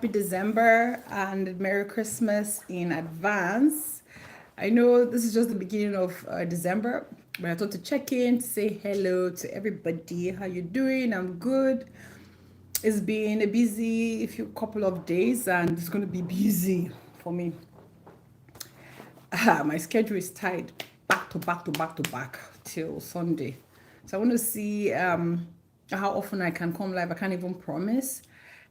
happy December and Merry Christmas in advance. I know this is just the beginning of December, but I thought to check in to say hello to everybody. How you doing? I'm good. It's been a busy few couple of days, and it's going to be busy for me. My schedule is tied back to back to back to back till Sunday. So I want to see how often I can come live. I can't even promise.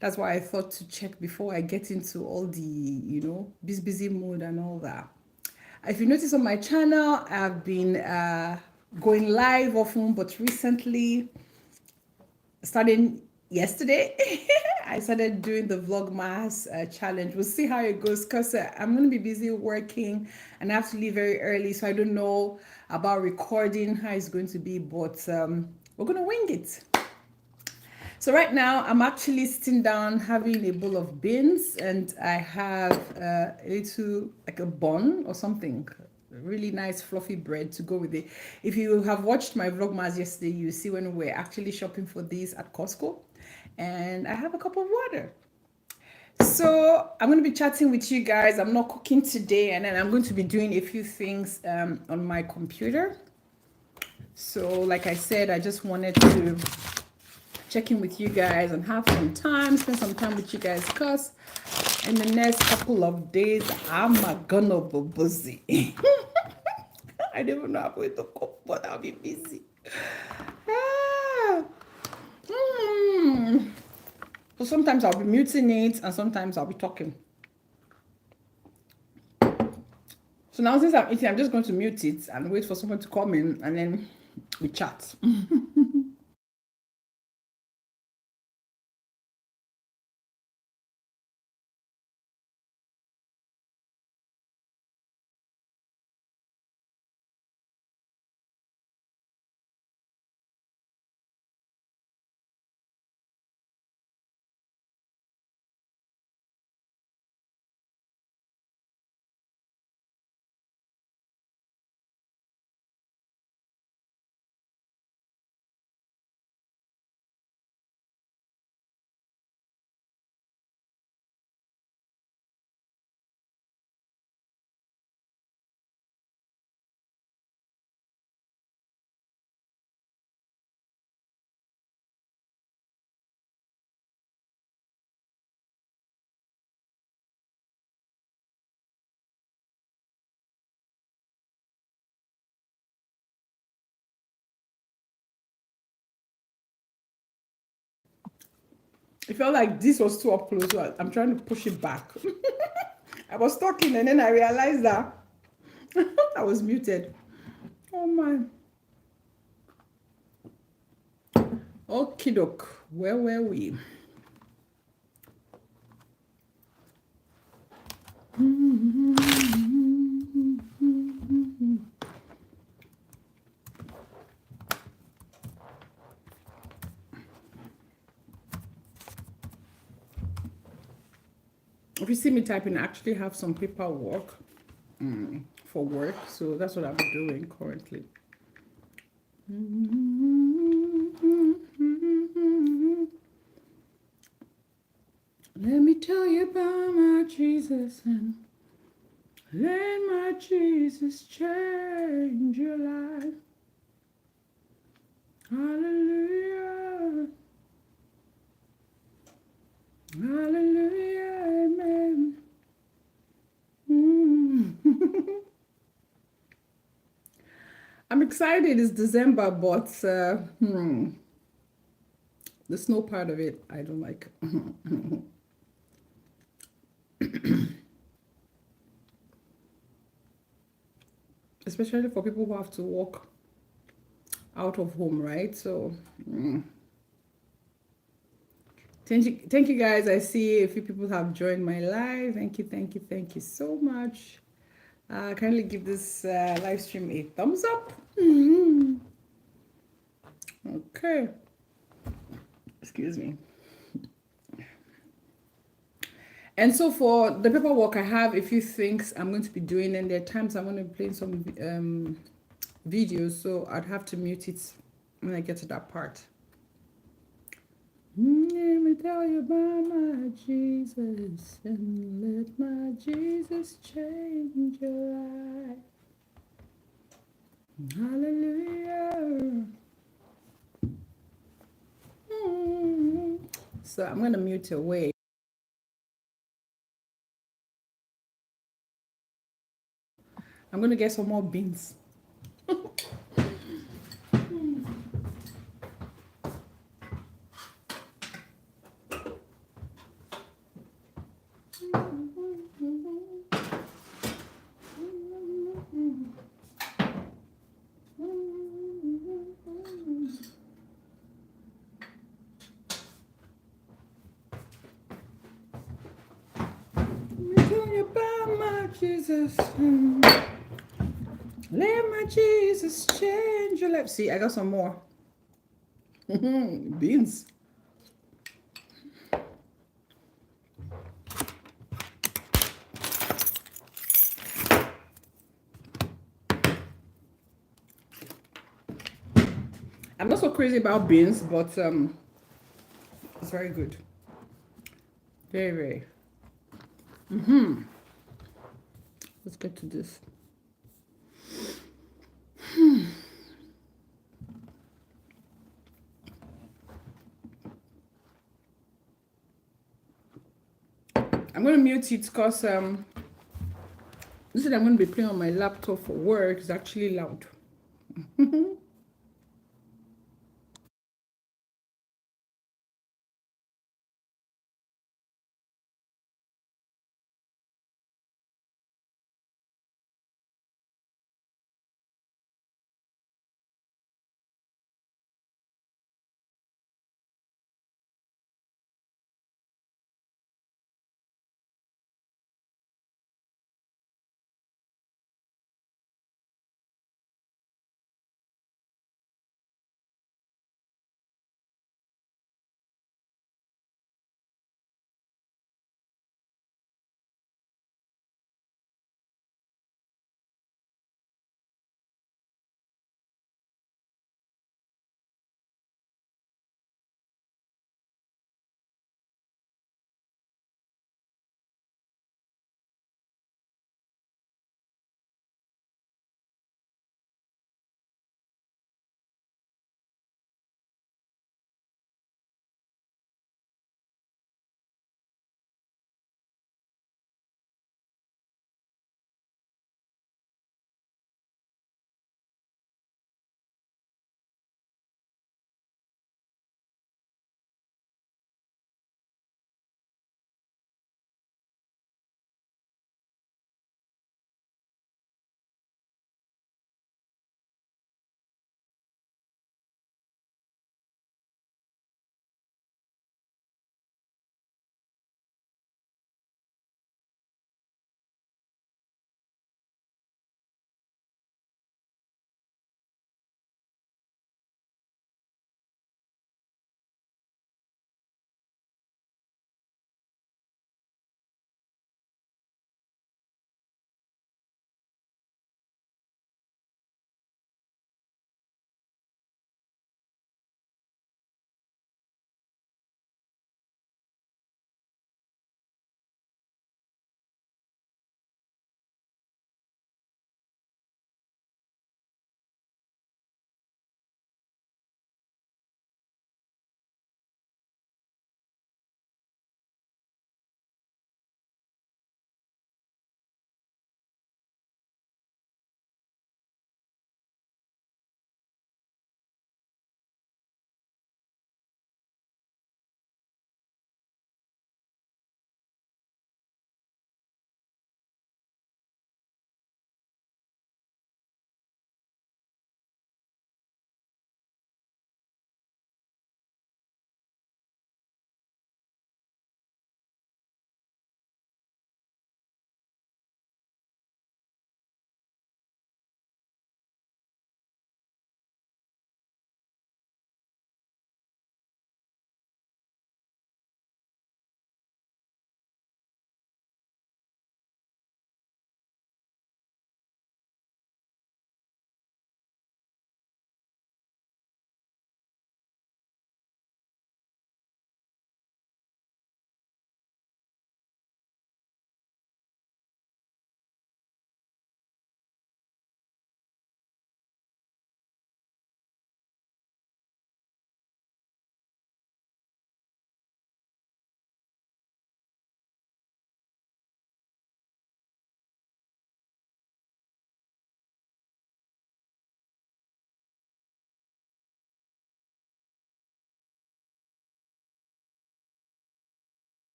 That's why I thought to check before I get into all the, busy mode and all that. If you notice on my channel, I've been going live often, but recently, starting yesterday, I started doing the Vlogmas challenge. We'll see how it goes because I'm going to be busy working and I have to leave very early. So I don't know about recording, how it's going to be, but we're going to wing it. So right now I'm actually sitting down having a bowl of beans and I have a little, like a bun or something, really nice fluffy bread to go with it. If you have watched my vlogmas yesterday, you see when we're actually shopping for these at Costco, and I have a cup of water. So I'm going to be chatting with you guys. I'm not cooking today, and then I'm going to be doing a few things on my computer. So like I said, I just wanted to check in with you guys and have some time, spend some time with you guys, because in the next couple of days I'm gonna be busy. I don't even know how to cook, but I'll be busy. Ah. So sometimes I'll be muting it and sometimes I'll be talking. So now since I'm eating, I'm just going to mute it and wait for someone to come in and then we chat. It felt like this was too up close, so I'm trying to push it back. I was talking and then I realized that I was muted. Oh my. Okie doke. Where were we? If you see me typing, I actually have some paperwork for work, so that's what I'm doing currently. Let me tell you about my Jesus, and let my Jesus change your life. Hallelujah. Hallelujah. Amen. I'm excited. It's December, but the snow part of it, I don't like. Especially for people who have to walk out of home, right? So thank you guys. I see a few people have joined my live. Thank you so much. Kindly give this live stream a thumbs up. Okay. Excuse me. And so for the paperwork, I have a few things I'm going to be doing, and there are times I'm going to be playing some videos, so I'd have to mute it when I get to that part. Let me tell you about my Jesus, and let my Jesus change your life. Hallelujah. So I'm gonna mute away. I'm gonna get some more beans. Tell you about my Jesus. Let my Jesus change your life. See, I got some more. Beans. I'm not so crazy about beans, but it's very good. Very, very. Let's get to this. I'm gonna mute it because this is I'm gonna be playing on my laptop for work. It's actually loud.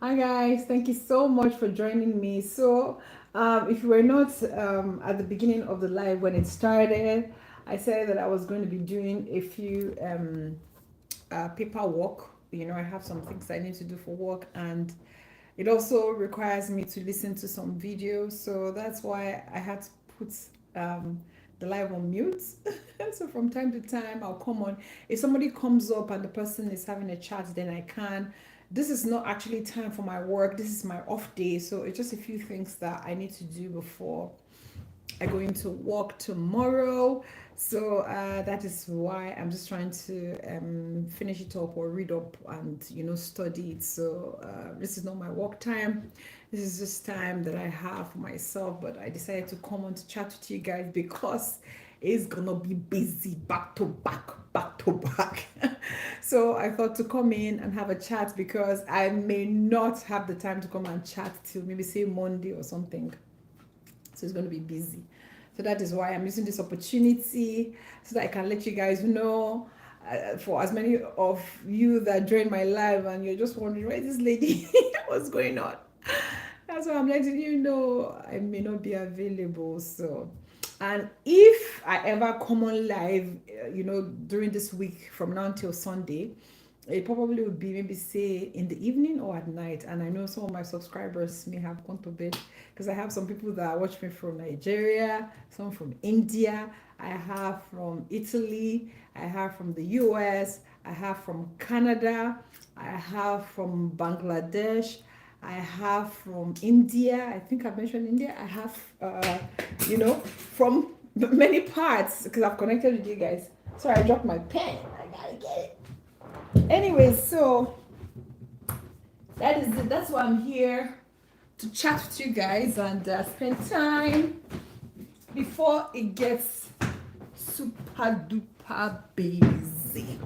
Hi guys, thank you so much for joining me. So, if you were not at the beginning of the live when it started, I said that I was going to be doing a few paperwork. You know, I have some things I need to do for work, and it also requires me to listen to some videos. So that's why I had to put um, the live on mute. So from time to time, I'll come on. If somebody comes up and the person is having a chat, then I can. This is not actually time for my work. This is my off day. So it's just a few things that I need to do before I go into work tomorrow. So that is why I'm just trying to finish it up or read up and study it. So this is not my work time. This is just time that I have for myself. But I decided to come on to chat with you guys because it's gonna be busy back to back, back to back. So I thought to come in and have a chat because I may not have the time to come and chat till maybe say Monday or something. So it's going to be busy. So that is why I'm using this opportunity so that I can let you guys know. For as many of you that join my live and you're just wondering where this lady, what's going on, that's why I'm letting you know I may not be available. So, and if I ever come on live, during this week from now until Sunday, it probably would be maybe say in the evening or at night. And I know some of my subscribers may have gone to bed because I have some people that watch me from Nigeria, some from India, I have from Italy, I have from the US, I have from Canada, I have from Bangladesh, I have from India. I think I've mentioned India. I have, from many parts because I've connected with you guys. Sorry, I dropped my pen. I gotta get it. Anyways, so that is it. That's why I'm here to chat with you guys and spend time before it gets super duper busy.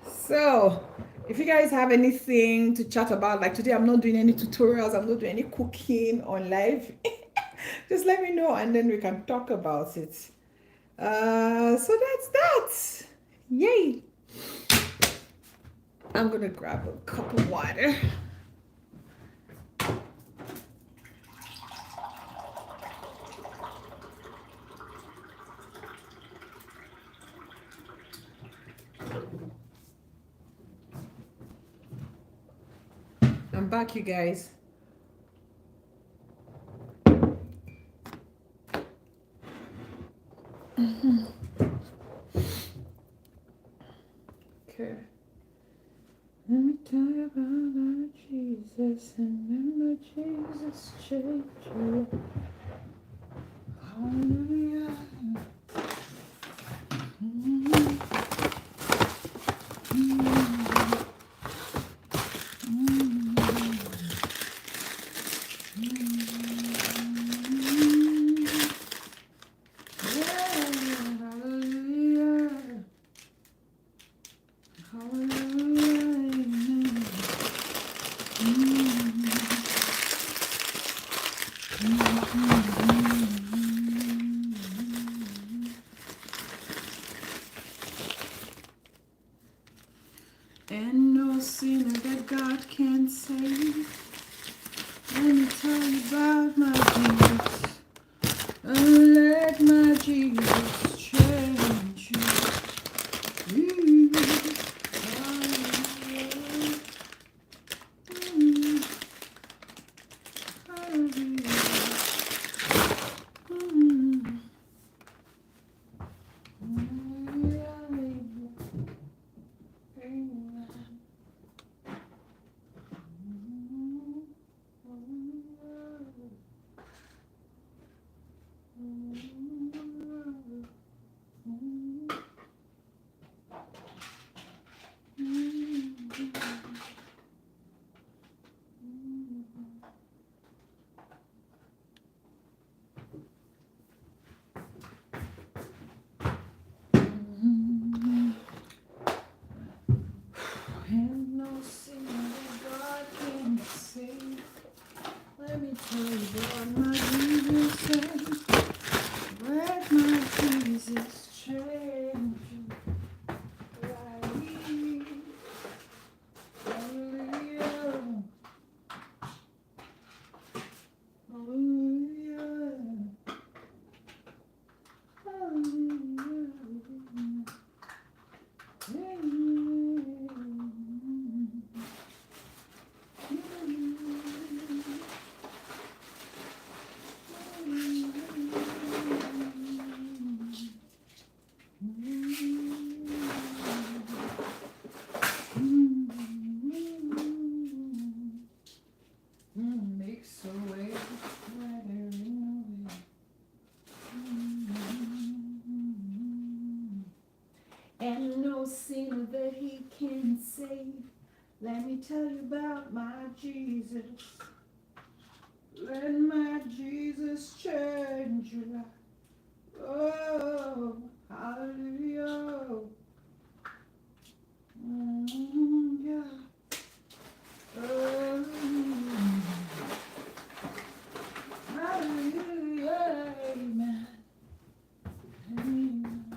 So, if you guys have anything to chat about, like today, I'm not doing any tutorials, I'm not doing any cooking on live. Just let me know and then we can talk about it. So that's that. Yay! I'm gonna grab a cup of water. I'm back, you guys. Okay. Let me tell you about our Jesus, and remember Jesus changed you. Hallelujah. And no sinner that God can save. Let me tell you about my Jesus. Let my Jesus change you. tell you about my Jesus. Let my Jesus change your life. Oh, hallelujah. Yeah. Oh, hallelujah. Amen. Amen.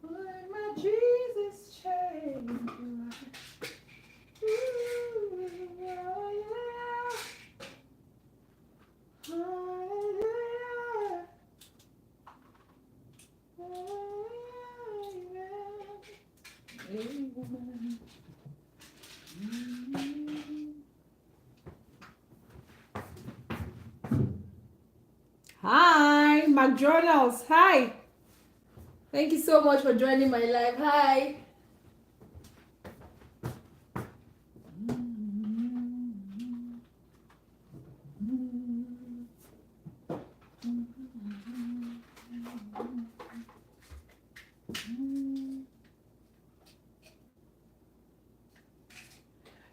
Let my Jesus change your life. Ooh, yeah, yeah. Hallelujah. Amen. Amen. Hi, McDonald's. Hi. Thank you so much for joining my live. Hi.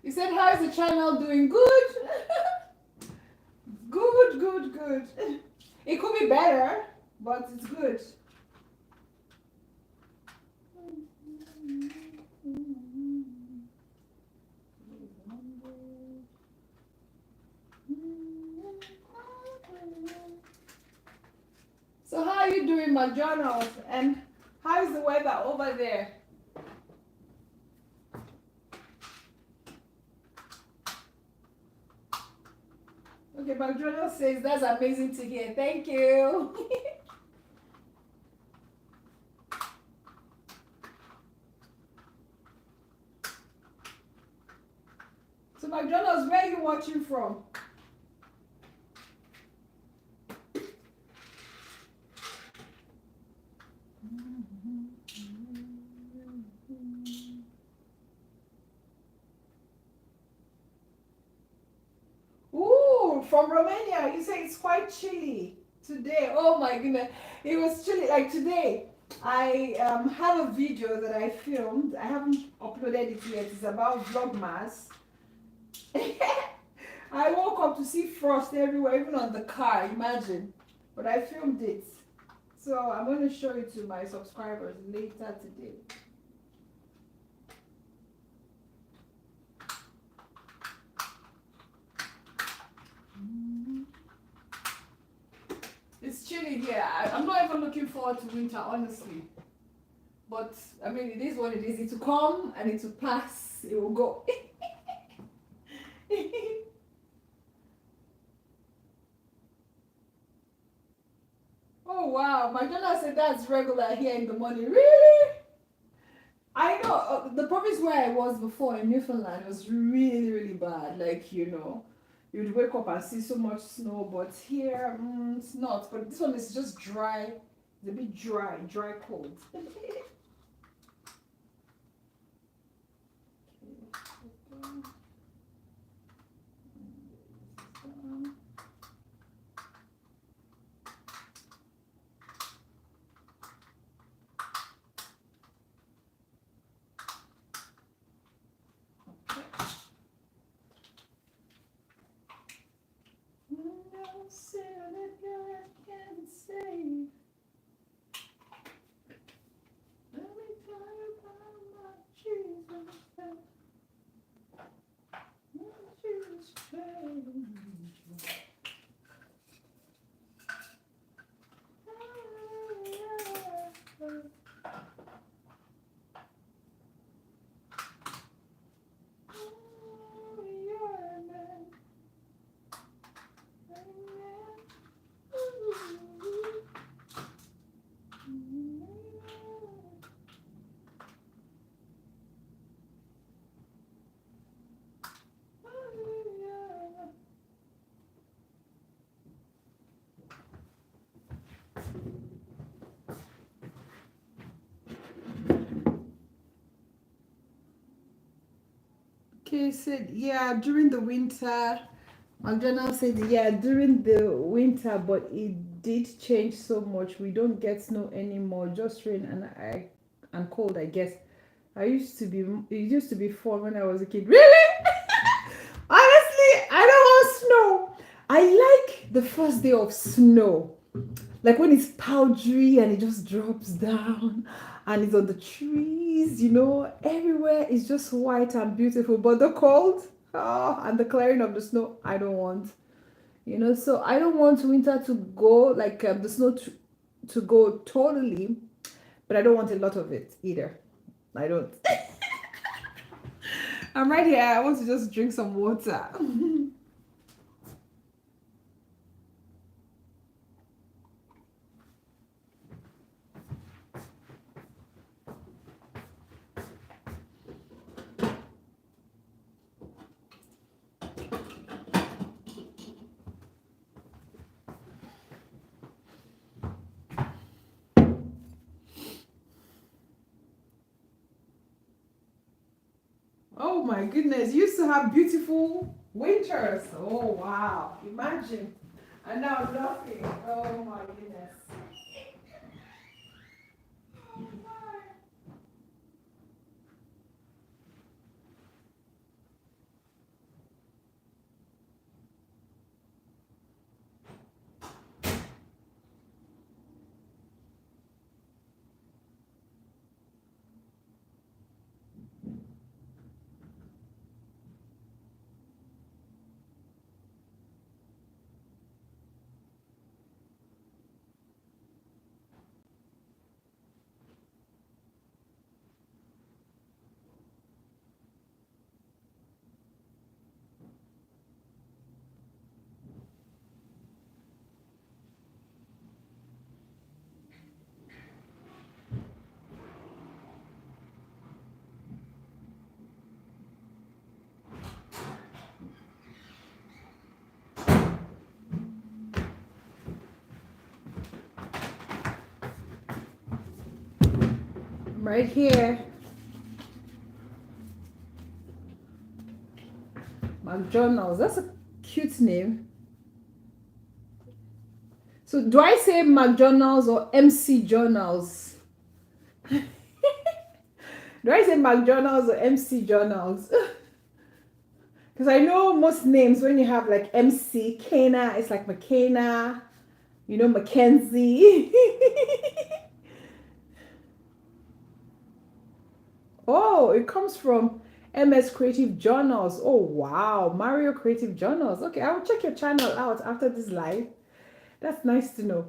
You said, how is the channel doing? Good. Good, good, good. It could be better, but it's good. So how are you doing, McDonald's? And how is the weather over there? Okay, McDonald's says that's amazing to hear. Thank you. So McDonald's, where are you watching from? Ooh, from Romania. You say it's quite chilly today. Oh my goodness. It was chilly. Like today, I have a video that I filmed. I haven't uploaded it yet. It's about Vlogmas. I woke up to see frost everywhere, even on the car. Imagine. But I filmed it. So I'm going to show it to my subscribers later today. It's chilly here. I'm not even looking forward to winter, honestly. But, I mean, it is what it is. It will come and it will pass. It will go. Oh, wow. McDonald's said that's regular here in the morning. Really? I know. The province where I was before in Newfoundland was really, really bad. Like, you know, you'd wake up and see so much snow. But here, it's not. But this one is just dry. It's a bit dry cold. Okay, said yeah, during the winter. McDonald said yeah, during the winter, but it did change so much. We don't get snow anymore, just rain and cold, I guess. It used to be fun when I was a kid. Really? Honestly, I don't want snow. I like the first day of snow. Like when it's powdery and it just drops down and it's on the trees, everywhere is just white and beautiful. But the cold, and the clearing of the snow, I don't want. So I don't want winter to go, like the snow to go totally, but I don't want a lot of it either. I don't. I'm right here. I want to just drink some water. Oh my goodness, you used to have beautiful winters. Oh wow, imagine. And now nothing. Oh my goodness. I'm right here. McDonald's. That's a cute name. So do I say McDonald's or MC Journals? Do I say McDonald's or MC Journals? Because I know most names when you have like MC, Kana, it's like McKenna, Mackenzie. Oh, it comes from MS Creative Journals. Oh, wow. Mario Creative Journals. Okay, I'll check your channel out after this live. That's nice to know.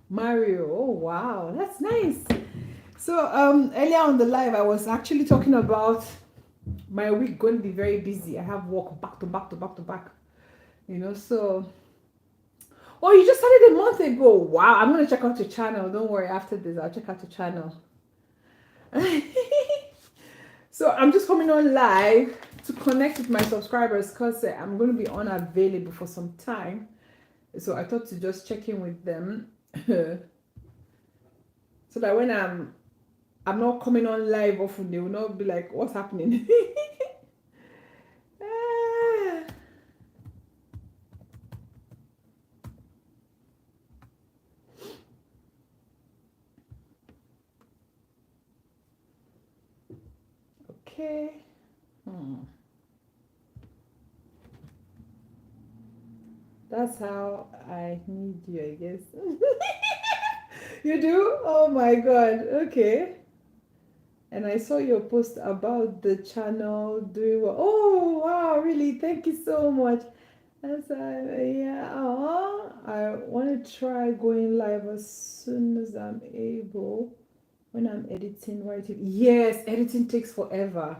Mario. Oh, wow. That's nice. So, earlier on the live, I was actually talking about my week going to be very busy. I have work back to back to back to back. So. Oh, you just started a month ago. Wow. I'm going to check out your channel. Don't worry. After this, I'll check out your channel. So, I'm just coming on live to connect with my subscribers because I'm going to be unavailable for some time. So, I thought to just check in with them. So that when I'm not coming on live often, they will not be like, what's happening? Okay. That's how I need you, I guess. You do? Oh my god. Okay. And I saw your post about the channel doing well. Oh wow, really? Thank you so much. That's yeah. I want to try going live as soon as I'm able. When I'm editing, writing. Yes, editing takes forever.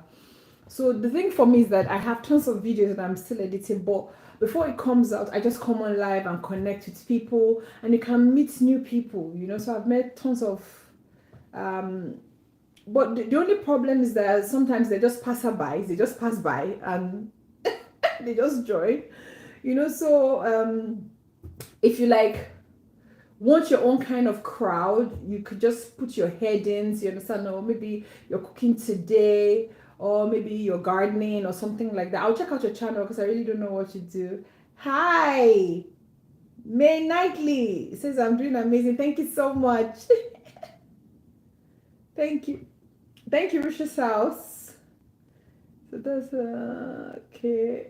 So the thing for me is that I have tons of videos that I'm still editing, but before it comes out, I just come on live and connect with people, and you can meet new people. So I've met tons of but the only problem is that sometimes they just pass by and they just join. So if you like want your own kind of crowd, you could just put your headings, you understand? Or maybe you're cooking today, or maybe you're gardening or something like that. I'll check out your channel because I really don't know what you do. Hi, May Knightley. It says I'm doing amazing. Thank you so much. Thank you. Thank you, RAYOS House. So that's okay.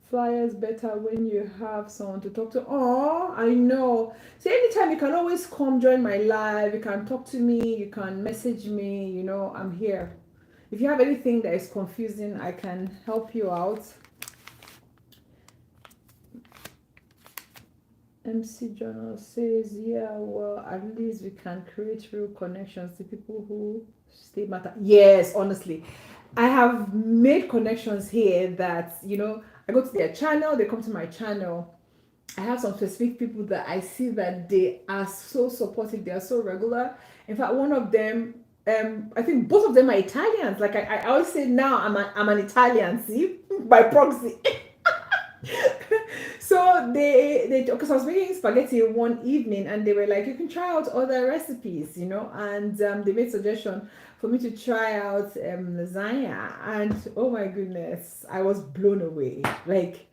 Flyers better when you have someone to talk to. Oh, I know. So anytime, you can always come join my live. You can talk to me. You can message me. You know, I'm here. If you have anything that is confusing, I can help you out. MC Journal says, yeah, well, at least we can create real connections. The people who stay matter. Yes, honestly. I have made connections here that, you know, I go to their channel, they come to my channel. I have some specific people that I see that they are so supportive, they are so regular. In fact, one of them, I think both of them are Italians. Like I always say now, I'm an Italian, see, by proxy. So they because I was making spaghetti one evening and they were like, you can try out other recipes, you know, and they made suggestion for me to try out lasagna, and oh my goodness, I was blown away. Like,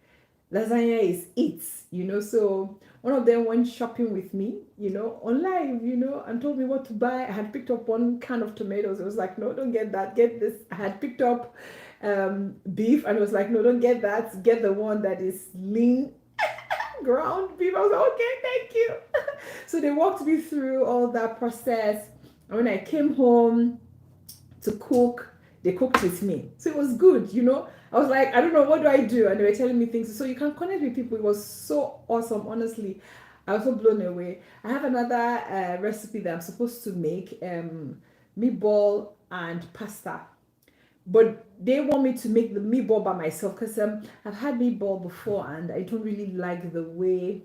lasagna is it, you know. So one of them went shopping with me, you know, online, you know, and told me what to buy. I had picked up one can of tomatoes. It was like, no, don't get that, get this. I had picked up beef, and it was like, no, don't get that, get the one that is lean ground beef. I was like, okay, thank you. So they walked me through all that process, and when I came home to cook, they cooked with me, so it was good, you know. I was like, I don't know, what do I do? And they were telling me things, so you can connect with people. It was so awesome, honestly. I was so blown away. I have another recipe that I'm supposed to make, meatball and pasta, but they want me to make the meatball by myself because I've had meatball before and I don't really like the way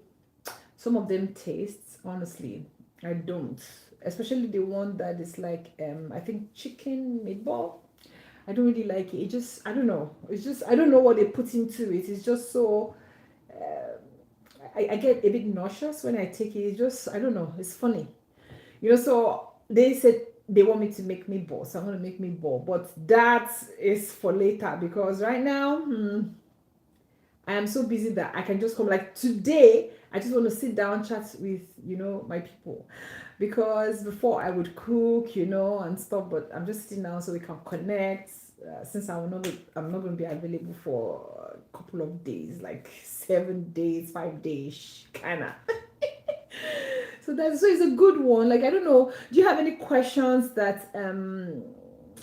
some of them taste. Honestly, I don't, especially the one that is like I think chicken meatball. I don't really like it. It just, I don't know. It's just, I don't know what they put into it. It's just so I get a bit nauseous when I take it. It's just, I don't know. It's funny, you know. So they said they want me to make meatball, so I'm gonna make meatball, but that is for later because right now, I am so busy that I can just come. Like today, I just want to sit down, chat with, you know, my people, because before I would cook, you know, and stuff. But I'm just sitting down so we can connect. Since I'm not going to be available for a couple of days, like 7 days, 5 days, kind of. So it's a good one. Like, I don't know. Do you have any questions that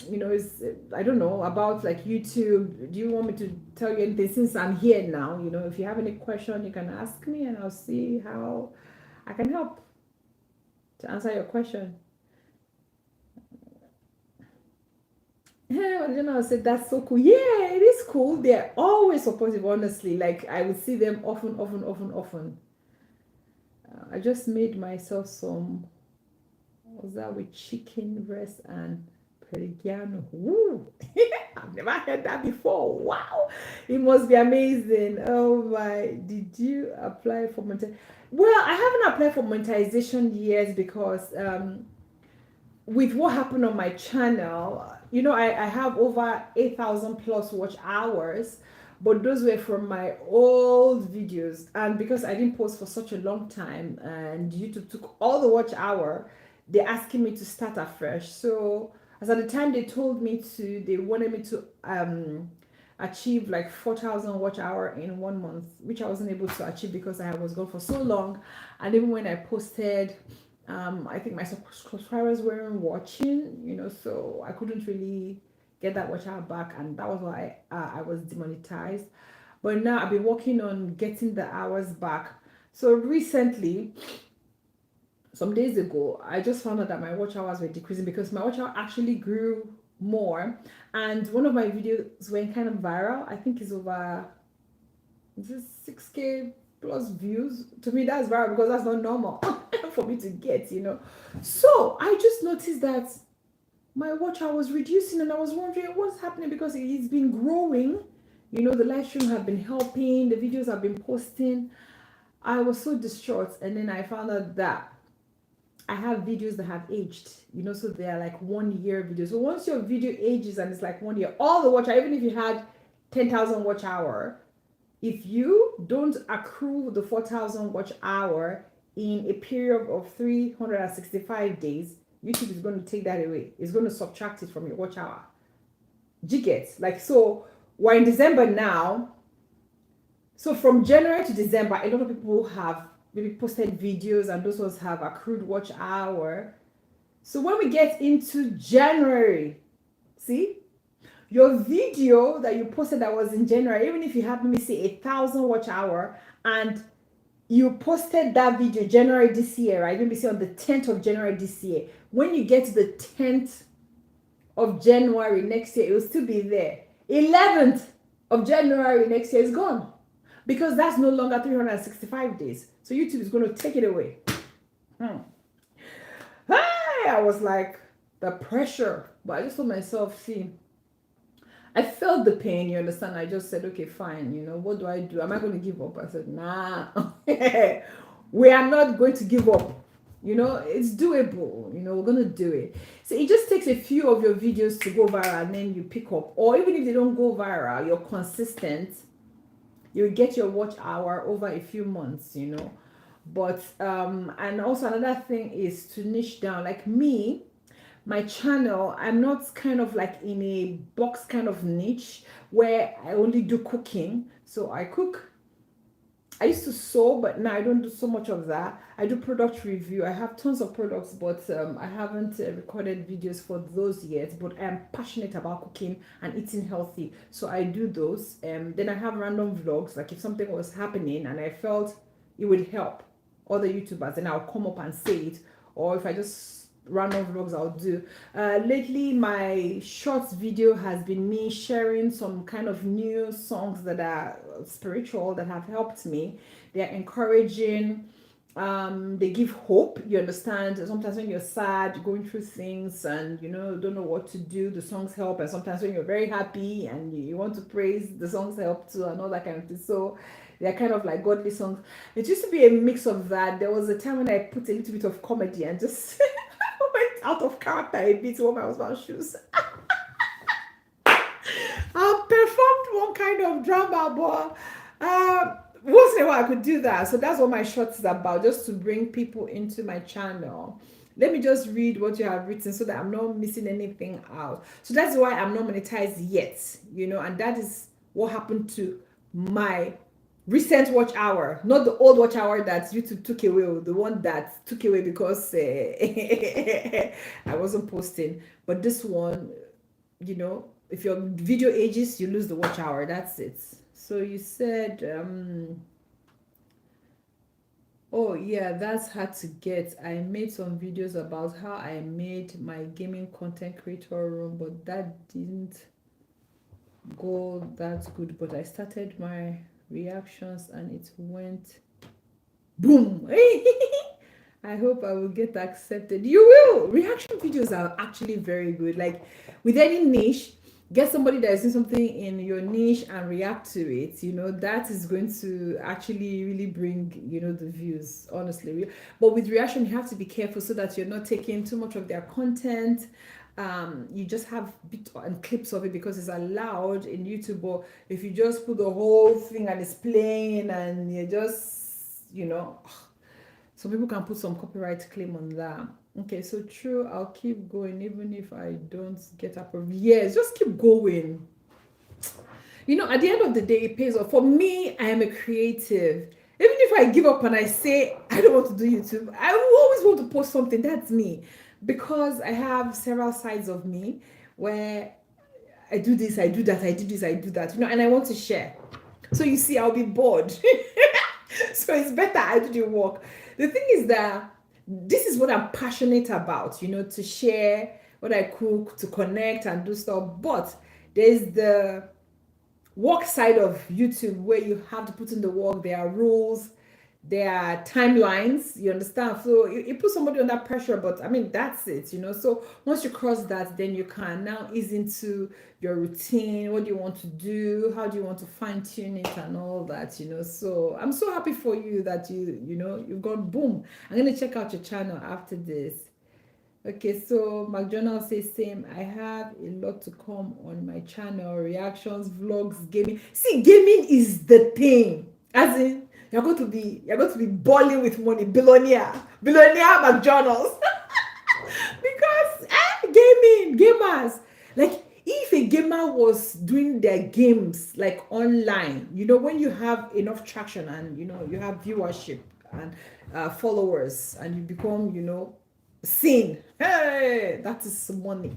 you know, is, I don't know, about like YouTube? Do you want me to tell you anything since I'm here now? You know, if you have any question, you can ask me and I'll see how I can help to answer your question. Yeah, you know, I said that's so cool. Yeah, it is cool. They're always supportive, honestly. Like, I would see them often, often, often, often. I just made myself some, what was that, with chicken breast and Perigiano. Woo! I've never heard that before. Wow! It must be amazing. Oh my, did you apply for monetization? Well, I haven't applied for monetization yet because with what happened on my channel, you know, I have over 8,000 plus watch hours, but those were from my old videos. And because I didn't post for such a long time and YouTube took all the watch hour, they're asking me to start afresh. So as at the time they told me to, they wanted me to achieve like 4,000 watch hour in 1 month, which I wasn't able to achieve because I was gone for so long. And even when I posted, I think my subscribers weren't watching, you know, so I couldn't really get that watch hour back, and that was why I was demonetized. But now I've been working on getting the hours back. So recently, some days ago, I just found out that my watch hours were decreasing because my watch hour actually grew more, and one of my videos went kind of viral. I think it's over 6K plus views. To me, that's viral because that's not normal for me to get, you know. So I just noticed that my watch hour was reducing, and I was wondering what's happening because it's been growing. You know, the live stream have been helping, the videos I've been posting. I was so distraught, and then I found out that I have videos that have aged, so they are like 1 year videos. So once your video ages and it's like 1 year, all the watch hour, even if you had 10,000 watch hour, if you don't accrue the 4,000 watch hour in a period of 365 days, YouTube is going to take that away. It's going to subtract it from your watch hour. Do you get? Like, so we're in December now. So from January to December, a lot of people have maybe posted videos and those ones have accrued watch hour. So when we get into January, see, your video that you posted that was in January, even if you have, let me say, 1,000 watch hour, and you posted that video January this year, right? Let me say on the 10th of January this year. When you get to the 10th of January next year, it will still be there. 11th of January next year is gone, because that's no longer 365 days. So YouTube is going to take it away. I was like, the pressure. But I just told myself, see, I felt the pain, you understand? I just said, okay, fine, what do I do? Am I going to give up? I said, nah, we are not going to give up. It's doable. We're going to do it. So it just takes a few of your videos to go viral, and then you pick up. Or even if they don't go viral, you're consistent, you'll get your watch hour over a few months, But, and also another thing is to niche down. Like me, my channel, I'm not kind of like in a box kind of niche where I only do cooking. So I cook. I used to sew, but now I don't do so much of that. I do product review. I have tons of products, but I haven't recorded videos for those yet. But I'm passionate about cooking and eating healthy, so I do those. Then I have random vlogs, like if something was happening and I felt it would help other YouTubers, then I'll come up and say it. Or if I just random vlogs, I'll do. Lately, my shorts video has been me sharing some kind of new songs that are spiritual, that have helped me. They're encouraging. They give hope. You understand? Sometimes when you're sad, going through things, and don't know what to do, the songs help. And sometimes when you're very happy and you want to praise, the songs help too, and all that kind of thing. So they're kind of like godly songs. It used to be a mix of that. There was a time when I put a little bit of comedy and just went out of character a bit, wore my husband's shoes. I performed one kind of drama, but once in a while I could do that. So that's what my shorts is about, just to bring people into my channel. Let me just read what you have written so that I'm not missing anything out. So that's why I'm not monetized yet, and that is what happened to my recent watch hour, not the old watch hour that YouTube took away, or the one that took away because I wasn't posting. But this one, if your video ages, you lose the watch hour. That's it. So you said, oh yeah, that's hard to get. I made some videos about how I made my gaming content creator room, but that didn't go that good. But I started my reactions and it went boom. I hope I will get accepted. You will. Reaction videos are actually very good. Like with any niche, get somebody that is doing something in your niche and react to it. That is going to actually really bring the views, honestly. But with reaction, you have to be careful so that you're not taking too much of their content. You just have bits and clips of it because it's allowed in YouTube. Or if you just put the whole thing and it's playing and you just, some people can put some copyright claim on that. Okay, so true, I'll keep going even if I don't get approved. Yes, just keep going. At the end of the day, it pays off. For me, I am a creative. Even if I give up and I say I don't want to do YouTube, I will always want to post something. That's me. Because I have several sides of me where I do this, I do that, I do this, I do that, and I want to share. So you see, I'll be bored. So it's better I do the work. The thing is that this is what I'm passionate about, to share what I cook, to connect and do stuff. But there's the work side of YouTube where you have to put in the work. There are rules, their timelines, you understand? So it puts somebody under pressure, but I mean, that's it, you know. So once you cross that, then you can now ease into your routine. What do you want to do? How do you want to fine tune it and all that, you know? So I'm so happy for you that you know, you've gone boom. I'm going to check out your channel after this. Okay, so McDonald says same. I have a lot to come on my channel. Reactions, vlogs, gaming. See, gaming is the thing. As in, you're going to be balling with money. Billionaire McDonald's. Because gamers. Like if a gamer was doing their games like online, you know, when you have enough traction and you know you have viewership and followers and you become, you know, seen. Hey, that is money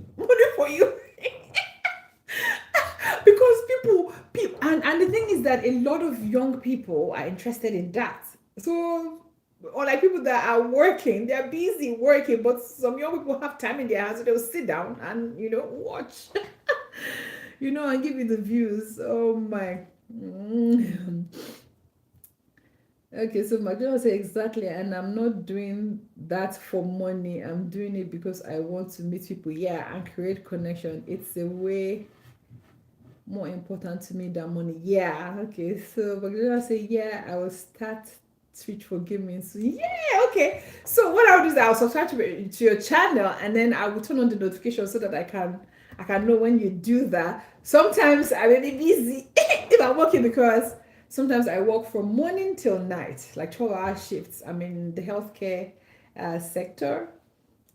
for you. Because people and the thing is that a lot of young people are interested in that. So or like people that are working, they're busy working, but some young people have time in their hands, so they'll sit down and you know watch, you know, and give you the views. Oh my. Mm. Okay, so McDonald say exactly, and I'm not doing that for money. I'm doing it because I want to meet people, yeah, and create connection. It's a way more important to me than money. Yeah, okay. So Magdalena say, yeah, I will start switch for gaming. So yeah, okay. So what I'll do is I'll subscribe to your channel and then I will turn on the notification so that I can know when you do that. Sometimes I may be busy if I'm working because sometimes I work from morning till night, like 12-hour shifts. I'm in the healthcare sector.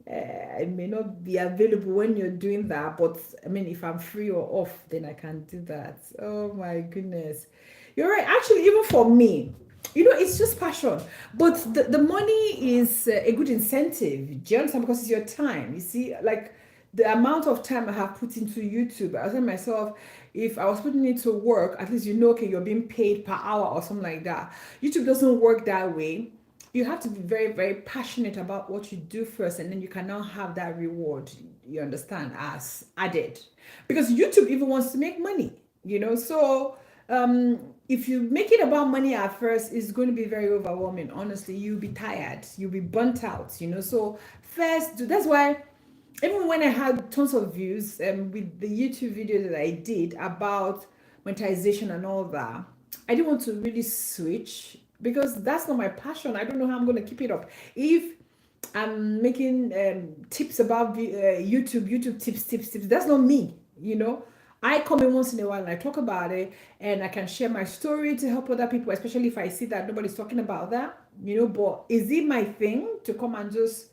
I may not be available when you're doing that, but I mean, if I'm free or off, then I can do that. Oh my goodness. You're right. Actually, even for me, you know, it's just passion. But the money is a good incentive. Do you understand? Because it's your time. You see, like the amount of time I have put into YouTube, I was telling myself, if I was putting it to work, at least you know, okay, you're being paid per hour or something like that. YouTube doesn't work that way. You have to be very, very passionate about what you do first, and then you can now have that reward, you understand, as added. Because YouTube even wants to make money, you know. So if you make it about money at first, it's going to be very overwhelming. Honestly, you'll be tired, you'll be burnt out, you know. So first, that's why even when I had tons of views with the YouTube video that I did about monetization and all that, I didn't want to really switch because that's not my passion. I don't know how I'm going to keep it up. If I'm making tips about YouTube tips, that's not me, you know. I come in once in a while and I talk about it and I can share my story to help other people, especially if I see that nobody's talking about that, you know. But is it my thing to come and just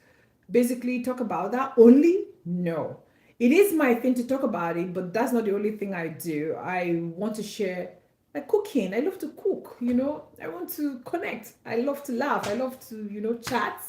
basically talk about that only? No. It is my thing to talk about it, but that's not the only thing I do. I want to share like cooking. I love to cook, you know. I want to connect. I love to laugh. I love to, you know, chat.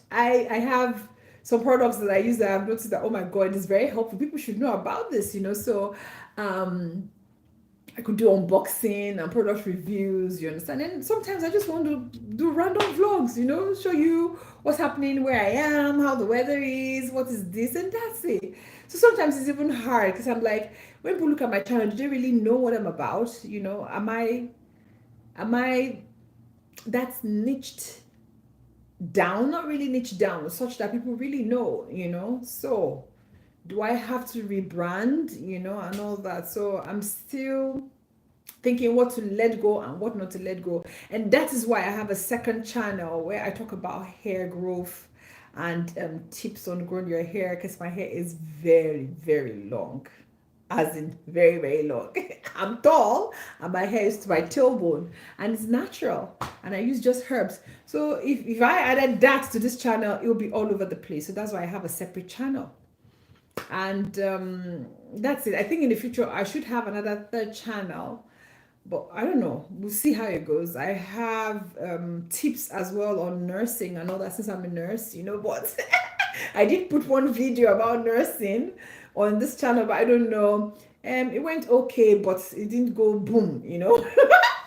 I have some products that I use that I've noticed that, oh my god, it's very helpful. People should know about this, you know. So I could do unboxing and product reviews, you understand? And sometimes I just want to do random vlogs, you know, show you what's happening, where I am, how the weather is, what is this, and that's it. So sometimes it's even hard because I'm like, when people look at my channel, do they really know what I'm about? You know, am I that's niched down, not really niched down, such that people really know, you know? So do I have to rebrand, you know, and all that? So I'm still thinking what to let go and what not to let go. And that is why I have a second channel where I talk about hair growth and tips on growing your hair because my hair is very, very long. As in very, very long. I'm tall and my hair is to my tailbone and it's natural and I use just herbs. So if I added that to this channel, it will be all over the place. So that's why I have a separate channel. And that's it. I think in the future I should have another third channel, but I don't know. We'll see how it goes. I have tips as well on nursing and all that since I'm a nurse, you know. But I did put one video about nursing on this channel, but I don't know. It went okay, but it didn't go boom, you know.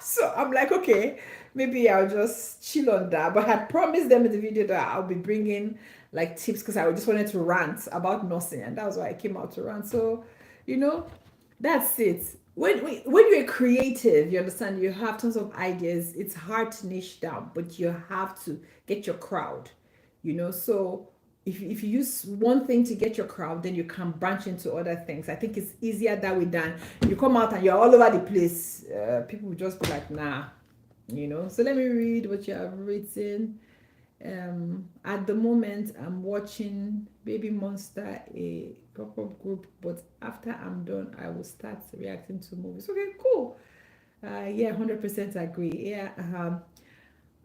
So I'm like, okay, maybe I'll just chill on that. But I had promised them in the video that I'll be bringing like tips because I just wanted to rant about nursing, and that was why I came out to rant. So, you know, that's it. when you're creative, you understand, you have tons of ideas. It's hard to niche down, but you have to get your crowd, so if you use one thing to get your crowd, then you can branch into other things. I think it's easier that way than you come out and you're all over the place. People will just be like, nah, so let me read what you have written. At the moment, I'm watching Baby Monster, a pop-up group, but after I'm done, I will start reacting to movies. Okay, cool. Yeah, 100% agree. Yeah,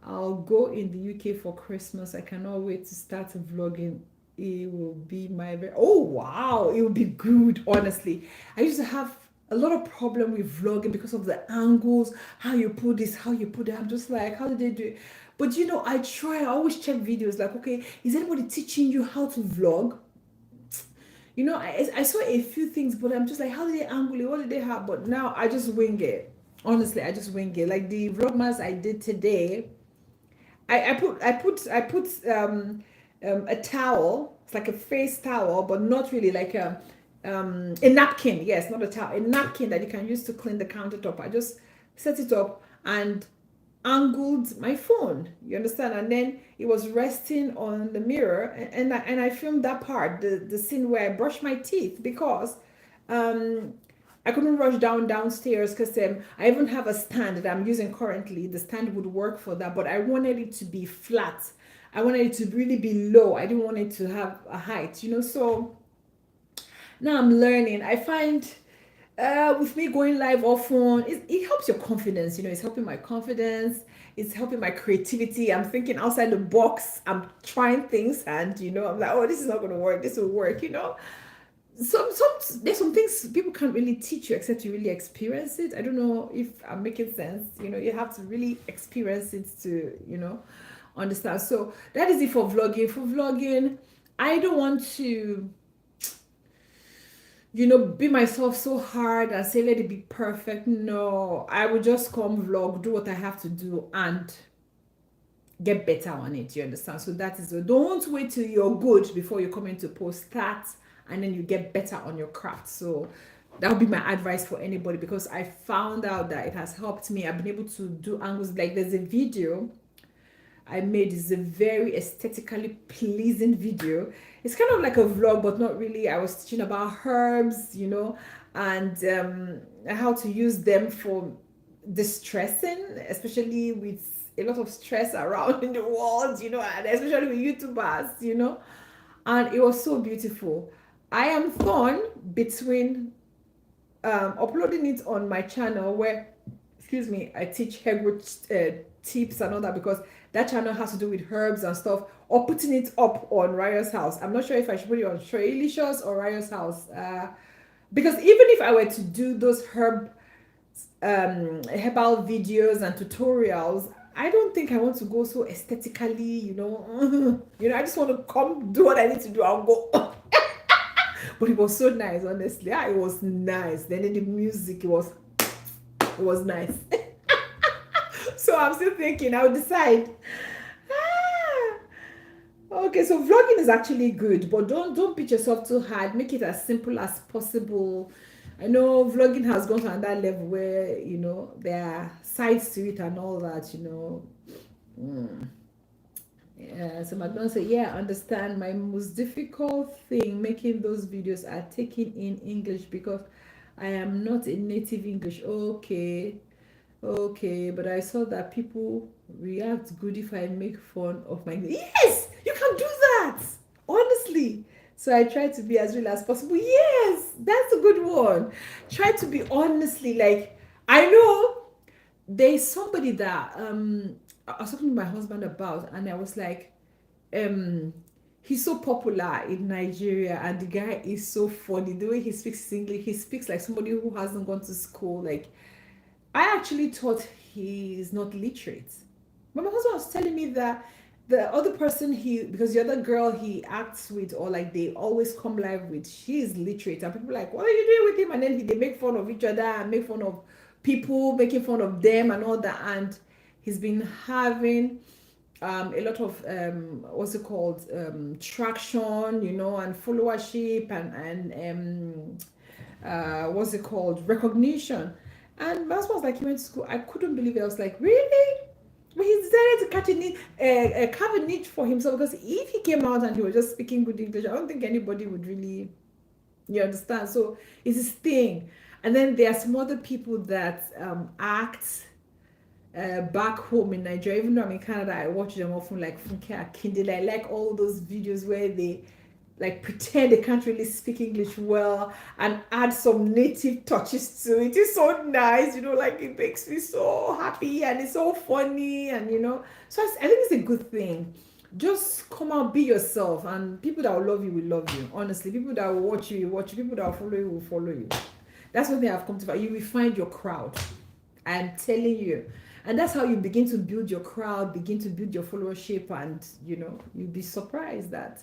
I'll go in the UK for Christmas. I cannot wait to start vlogging. It will be my very, oh wow, it will be good. Honestly, I used to have a lot of problem with vlogging because of the angles, how you put this, how you put it. I'm just like, how did they do it? But I try. I always check videos. Like, okay, is anybody teaching you how to vlog? I saw a few things, but I'm just like, how did they angle it? What did they have? But now I just wing it. Honestly, I just wing it. Like the vlogmas I did today, I put a towel. It's like a face towel, but not really like a napkin. Yes, not a towel, a napkin that you can use to clean the countertop. I just set it up and angled my phone. You understand? And then it was resting on the mirror, and I filmed that part, the scene where I brushed my teeth because um I couldn't rush downstairs because I even have a stand that I'm using currently. The stand would work for that, but I wanted it to be flat. I wanted it to really be low. I didn't want it to have a height, So now I'm learning. I find with me going live often, it helps your confidence. It's helping my confidence. It's helping my creativity. I'm thinking outside the box. I'm trying things, and I'm like, oh, this is not going to work. This will work. There's some things people can't really teach you except you really experience it. I don't know if I'm making sense. You have to really experience it to understand. So that is it for vlogging. For vlogging, I don't want to be myself so hard and say let it be perfect. No, I will just come vlog, do what I have to do, and get better on it. You understand? So that is, don't wait till you're good before you come in to post that, and then you get better on your craft. So that would be my advice for anybody, because I found out that it has helped me. I've been able to do angles. Like, there's a video I made. Is a very aesthetically pleasing video. It's kind of like a vlog, but not really. I was teaching about herbs, and how to use them for distressing, especially with a lot of stress around in the world, and especially with YouTubers, and it was so beautiful. I am torn between uploading it on my channel where, excuse me, I teach hair growth tips and all that, because that channel has to do with herbs and stuff, or putting it up on RAYOS House. I'm not sure if I should put it on Trailicious or RAYOS House, because even if I were to do those herbal videos and tutorials, I don't think I want to go so aesthetically, I just want to come do what I need to do and go. But it was so nice, honestly. Yeah, it was nice. Then in the music, it was nice. So I'm still thinking, I'll decide. Ah, okay, so vlogging is actually good, but don't beat yourself too hard. Make it as simple as possible. I know vlogging has gone to another level where there are sides to it and all that. Yeah, so McDonald said, yeah, I understand. My most difficult thing making those videos are taking in English because I am not a native English. Okay, okay, but I saw that people react good if I make fun of my English. Yes, you can do that. Honestly. So I try to be as real as possible. Yes, that's a good one. Try to be honestly, like, I know there's somebody that I was talking to my husband about, and I was like, um he's so popular in Nigeria, and the guy is so funny. The way he speaks English, he speaks like somebody who hasn't gone to school. Like, I actually thought he's not literate. But my husband was telling me that the other person because the other girl he acts with, or like they always come live with, she is literate. And people are like, what are you doing with him? And then they make fun of each other and make fun of people, making fun of them and all that. And he's been having a lot of what's it called, traction, and followership, and what's it called, recognition. And my husband was like, he went to school. I couldn't believe it. I was like, really? But he decided to catch a niche, carve a niche for himself, because if he came out and he was just speaking good English, I don't think anybody would really, you understand? So it's his thing. And then there are some other people that act back home in Nigeria. Even though I'm in Canada, I watch them often, like Funke Akindele. I like all those videos where they like pretend they can't really speak English well and add some native touches to it. It's so nice, like it makes me so happy and it's so funny, and so I think it's a good thing. Just come out, be yourself, and people that will love you will love you. Honestly, people that will watch you will watch you. People that will follow you will follow you. That's what they have come to find. You will find your crowd. I'm telling you. And that's how you begin to build your crowd, begin to build your followership, and you'll be surprised that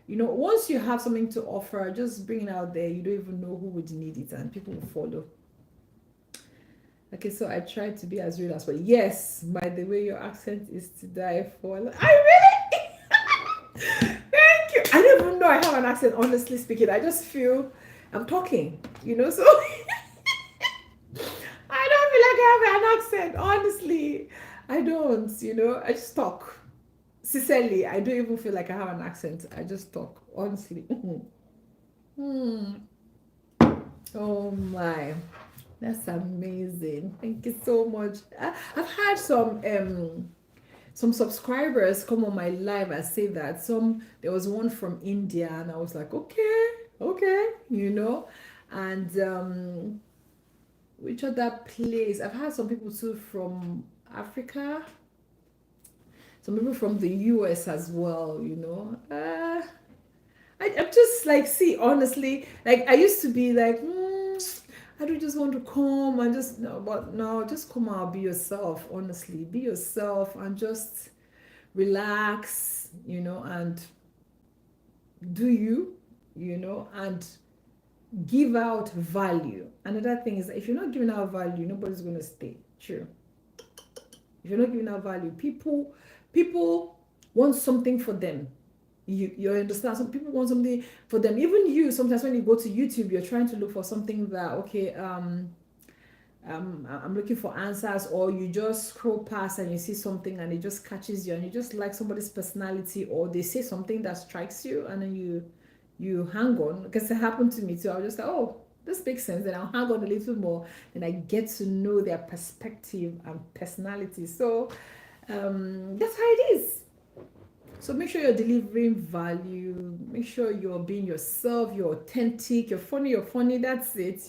once you have something to offer, just bring it out there. You don't even know who would need it, and people will follow. Okay, so I tried to be as real as well. Yes, by the way, your accent is to die for. I really thank you. I don't even know I have an accent, honestly speaking. I just feel I'm talking, so I don't feel like I have an accent, honestly. I don't, I just talk. Sincerely, I don't even feel like I have an accent. I just talk, honestly. Hmm. Oh my, that's amazing. Thank you so much. I've had some subscribers come on my live and say that there was one from India, and I was like, okay, and which other place? I've had some people too from Africa, some people from the US as well, I'm just like, see, honestly, like I used to be like, I don't just want to come and just, no, but no, just come out, be yourself, honestly, be yourself and just relax, and do you, and give out value. Another thing is, if you're not giving out value, nobody's going to stay. True. If you're not giving out value, people want something for them. You understand? Some people want something for them. Even you, sometimes when you go to YouTube, you're trying to look for something that, okay, I'm looking for answers, or you just scroll past and you see something and it just catches you, and you just like somebody's personality, or they say something that strikes you, and then you hang on, because it happened to me too. I was just like, oh, this makes sense, and I'll hang on a little more, and I get to know their perspective and personality. So that's how it is. So make sure you're delivering value. Make sure you're being yourself. You're authentic. You're funny. You're funny. That's it.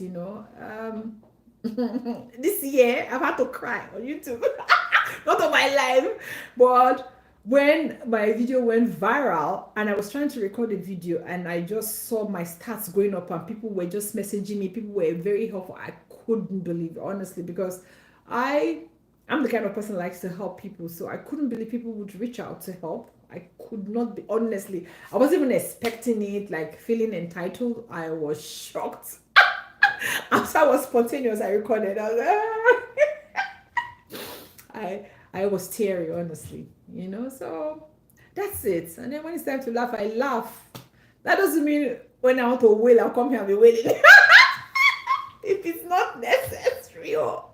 This year I've had to cry on YouTube, not on my live, but when my video went viral and I was trying to record a video and I just saw my stats going up and people were just messaging me. People were very helpful. I couldn't believe it, honestly, because I'm the kind of person that likes to help people, so I couldn't believe people would reach out to help. I could not be, honestly. I wasn't even expecting it, like feeling entitled. I was shocked. After I was spontaneous, I recorded. I was like, I was teary, honestly. So that's it. And then when it's time to laugh, I laugh. That doesn't mean when I want to wail, I'll come here and be wailing. If it's not necessary. Oh,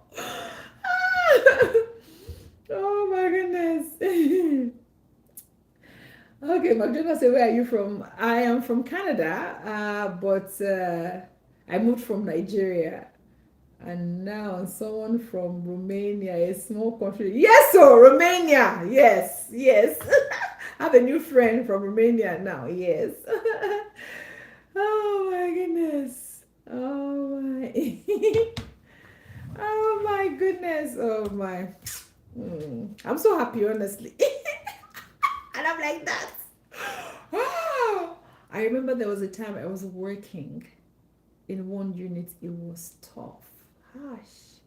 oh my goodness. Okay, McDonald said, where are you from? I am from Canada, but I moved from Nigeria. And now someone from Romania, a small country. Yes, so Romania. Yes, yes. I have a new friend from Romania now. Yes. Oh my goodness. Oh my. Oh my goodness. Oh my. I'm so happy, honestly. And I'm like that. I remember there was a time I was working in one unit. It was tough. Gosh,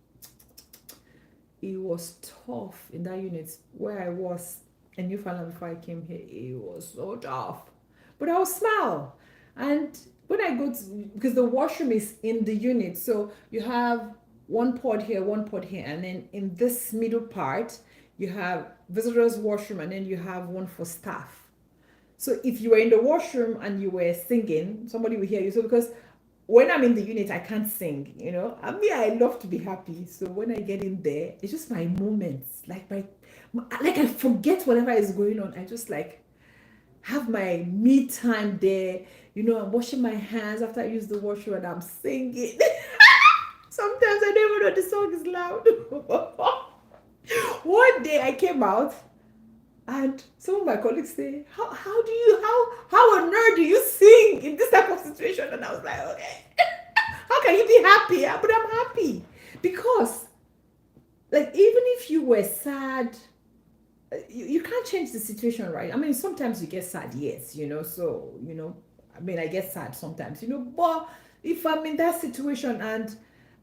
it was tough in that unit where I was in Newfoundland before I came here. It was so tough, but I'll smile. And when I go to, because the washroom is in the unit, so you have one pod here, and then in this middle part you have visitors washroom, and then you have one for staff. So if you were in the washroom and you were singing, somebody will hear you. So because when I'm in the unit, I can't sing, you know. I mean, I love to be happy. So when I get in there, it's just my moments. Like I forget whatever is going on. I just like have my me time there. You know, I'm washing my hands after I use the washroom and I'm singing. Sometimes I don't even know the song is loud. One day I came out and some of my colleagues say, how on earth do you sing in this type of situation? And I was like, okay, how can you be happy? Yeah, but I'm happy because, like, even if you were sad, you can't change the situation, right? I mean, sometimes you get sad, yes, you know. So, you know, I mean, I get sad sometimes, you know. But if I'm in that situation and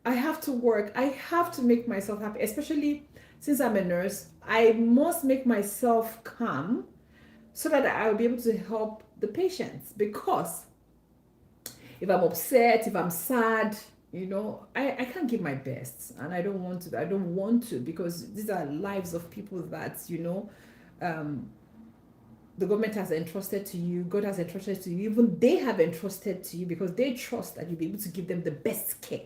I have to work, I have to make myself happy, especially since I'm a nurse. I must make myself calm so that I'll be able to help the patients. Because if I'm upset, if I'm sad, you know, I can't give my best, and I don't want to. I don't want to, because these are lives of people that, you know, um, the government has entrusted to you, God has entrusted to you, even they have entrusted to you because they trust that you'll be able to give them the best care.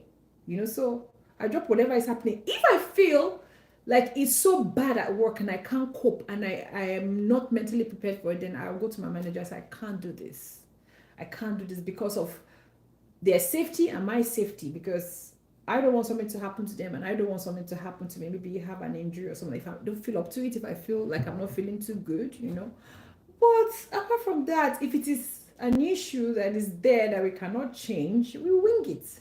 You know, so I drop whatever is happening. If I feel like it's so bad at work and I can't cope and I am not mentally prepared for it, then I'll go to my manager and say, I can't do this. I can't do this because of their safety and my safety, because I don't want something to happen to them and I don't want something to happen to me. Maybe you have an injury or something. If I don't feel up to it, if I feel like I'm not feeling too good, you know. But apart from that, if it is an issue that is there that we cannot change, we will wing it.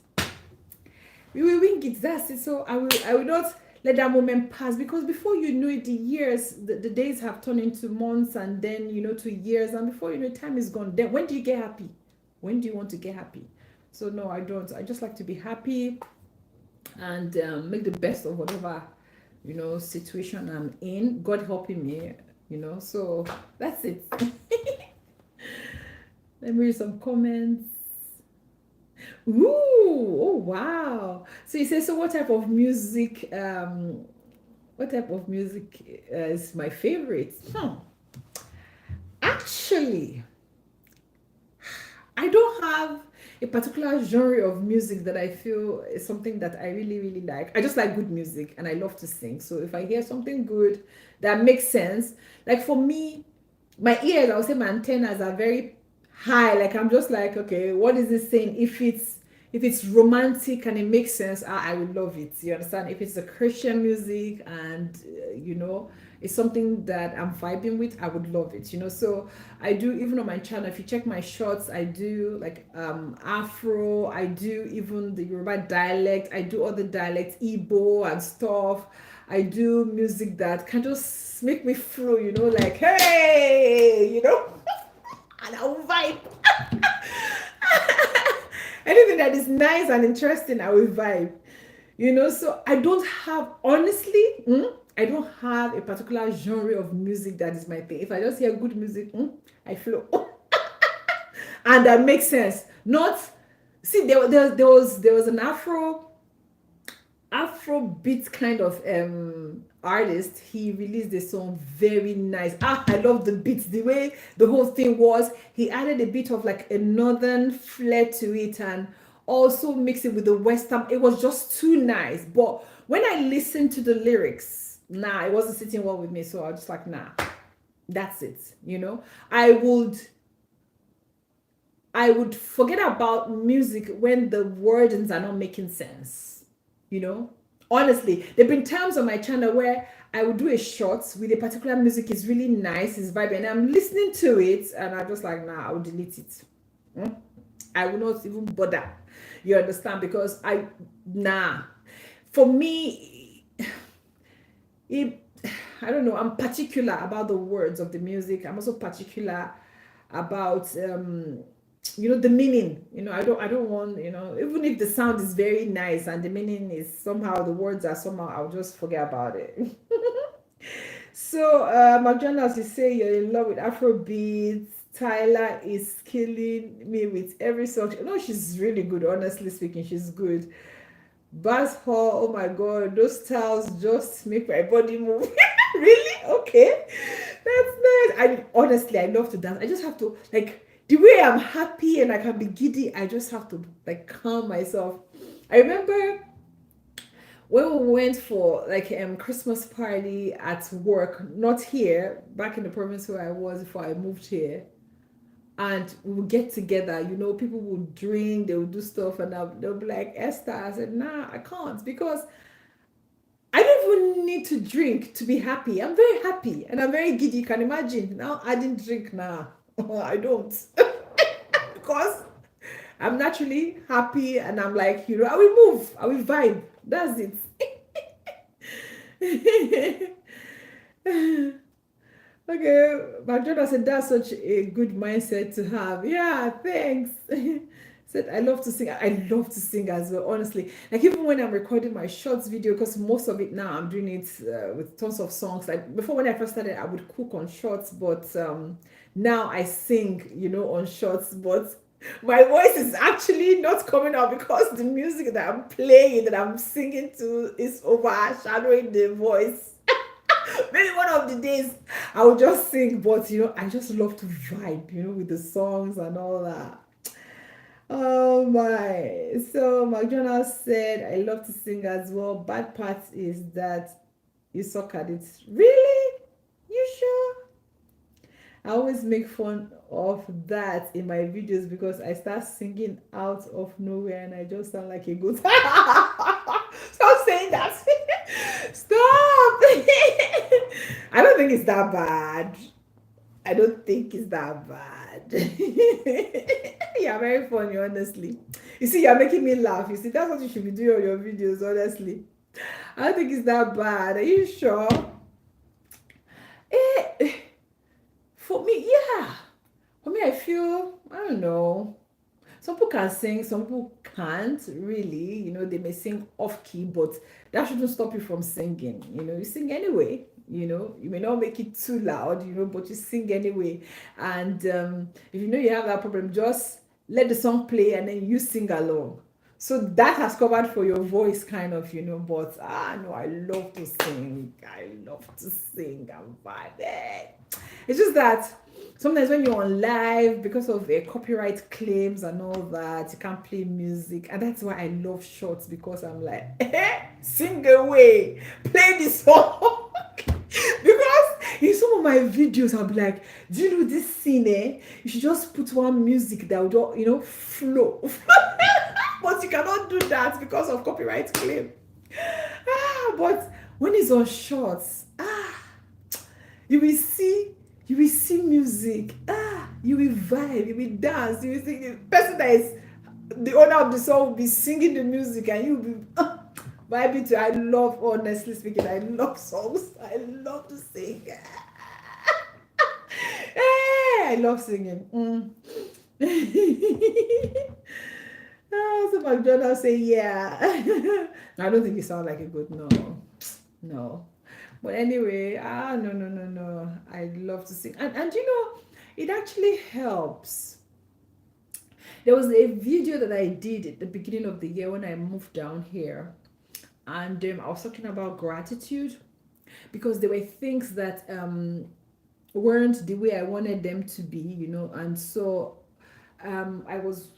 We will wing it. That's it. So I will not let that moment pass, because before you know it, the years, the days have turned into months, and then, you know, to years, and before you know, time is gone. Then when do you get happy? When do you want to get happy? So no, I don't. I just like to be happy and make the best of whatever, you know, situation I'm in. God helping me, you know. So that's it. Let me read some comments. Ooh, oh wow. So he says, so what type of music is my favorite? Actually, I don't have a particular genre of music that I feel is something that I really, really like. I just like good music and I love to sing. So if I hear something good that makes sense, like for me, my ears, I would say my antennas are very high. Like I'm just like, okay, what is this saying? If it's romantic and it makes sense, I would love it. You understand? If it's a Christian music and you know, it's something that I'm vibing with, I would love it. You know, so I do, even on my channel. If you check my shorts, I do like Afro. I do even the Yoruba dialect. I do other dialects, Igbo and stuff. I do music that can just make me flow. You know, like hey, you know, and I will vibe. Anything that is nice and interesting, I will vibe. You know, so I don't have, honestly, I don't have a particular genre of music that is my thing. If I just hear good music, I flow. And that makes sense. Not, see, there was an Afrobeat kind of artist. He released a song very nice. I love the beats, the way the whole thing was. He added a bit of like a northern flair to it and also mixed it with the western. It was just too nice. But when I listened to the lyrics, nah, it wasn't sitting well with me. So I was just like, nah, that's it. You know, I would forget about music when the wordings are not making sense. You know, honestly, there've been times on my channel where I would do a short with a particular music, is really nice, it's vibing, and I'm listening to it, and I'm just like, nah, I'll delete it. I will not even bother. You understand? Because nah. For me, it, I don't know. I'm particular about the words of the music. I'm also particular about you know, the meaning. You know, I don't want, you know, even if the sound is very nice and the meaning is somehow, the words are somehow, I'll just forget about it. So Marjana, as you say, you're in love with Afrobeats. Tyler is killing me with every song. No, she's really good, honestly speaking, she's good. Bass Hall, oh my god, those styles just make my body move. Really? Okay. That's nice. I honestly, I love to dance. I just have to, like, the way I'm happy and I can be giddy, I just have to like calm myself. I remember when we went for like Christmas party at work, not here, back in the province where I was before I moved here. And we would get together, people would drink, they would do stuff, and they'll be like, Esther. I said, nah, I can't because I don't even need to drink to be happy. I'm very happy and I'm very giddy. You can imagine now I didn't drink now. I don't because I'm naturally happy and I'm like, I will move, I will vibe. That's it. Okay, McDonald said that's such a good mindset to have. Yeah, thanks. Said I love to sing. I love to sing as well, honestly. Like even when I'm recording my shorts video, because most of it now I'm doing it with tons of songs. Like before when I first started, I would cook on shorts, but now I sing, on shorts. But my voice is actually not coming out because the music that I'm playing, that I'm singing to, is overshadowing the voice. Maybe one of the days I will just sing, but I just love to vibe, with the songs and all that. Oh my. So McDonald said, I love to sing as well. Bad part is that you suck at it. Really? You sure? I always make fun of that in my videos because I start singing out of nowhere and I just sound like a goat. Stop saying that. Stop. I don't think it's that bad. I don't think it's that bad. You're very funny, honestly. You see, you're making me laugh. You see, that's what you should be doing on your videos, honestly. I don't think it's that bad. Are you sure? Eh, for me, yeah. For me, I feel, I don't know. Some people can sing, some people can't really. They may sing off key, but that shouldn't stop you from singing. You sing anyway. You may not make it too loud, but you sing anyway. And if you have that problem, just let the song play and then you sing along. So that has covered for your voice, kind of, but no, I love to sing. I love to sing and vibe. It's just that sometimes when you're on live, because of copyright claims and all that, you can't play music. And that's why I love shorts, because I'm like, sing away, play the song. Because in some of my videos, I'll be like, do you know this scene, You should just put one music that would, flow. But you cannot do that because of copyright claim. But when it's on shorts, you will see music. You will vibe, you will dance, you will sing. The person that is the owner of the song will be singing the music and you will be vibing to. I love, honestly speaking, I love songs. I love to sing. I love singing. So McDonald say, yeah. I don't think you sound like a good no. But anyway, no. I love to sing. And it actually helps. There was a video that I did at the beginning of the year when I moved down here. And I was talking about gratitude because there were things that weren't the way I wanted them to be, and so I was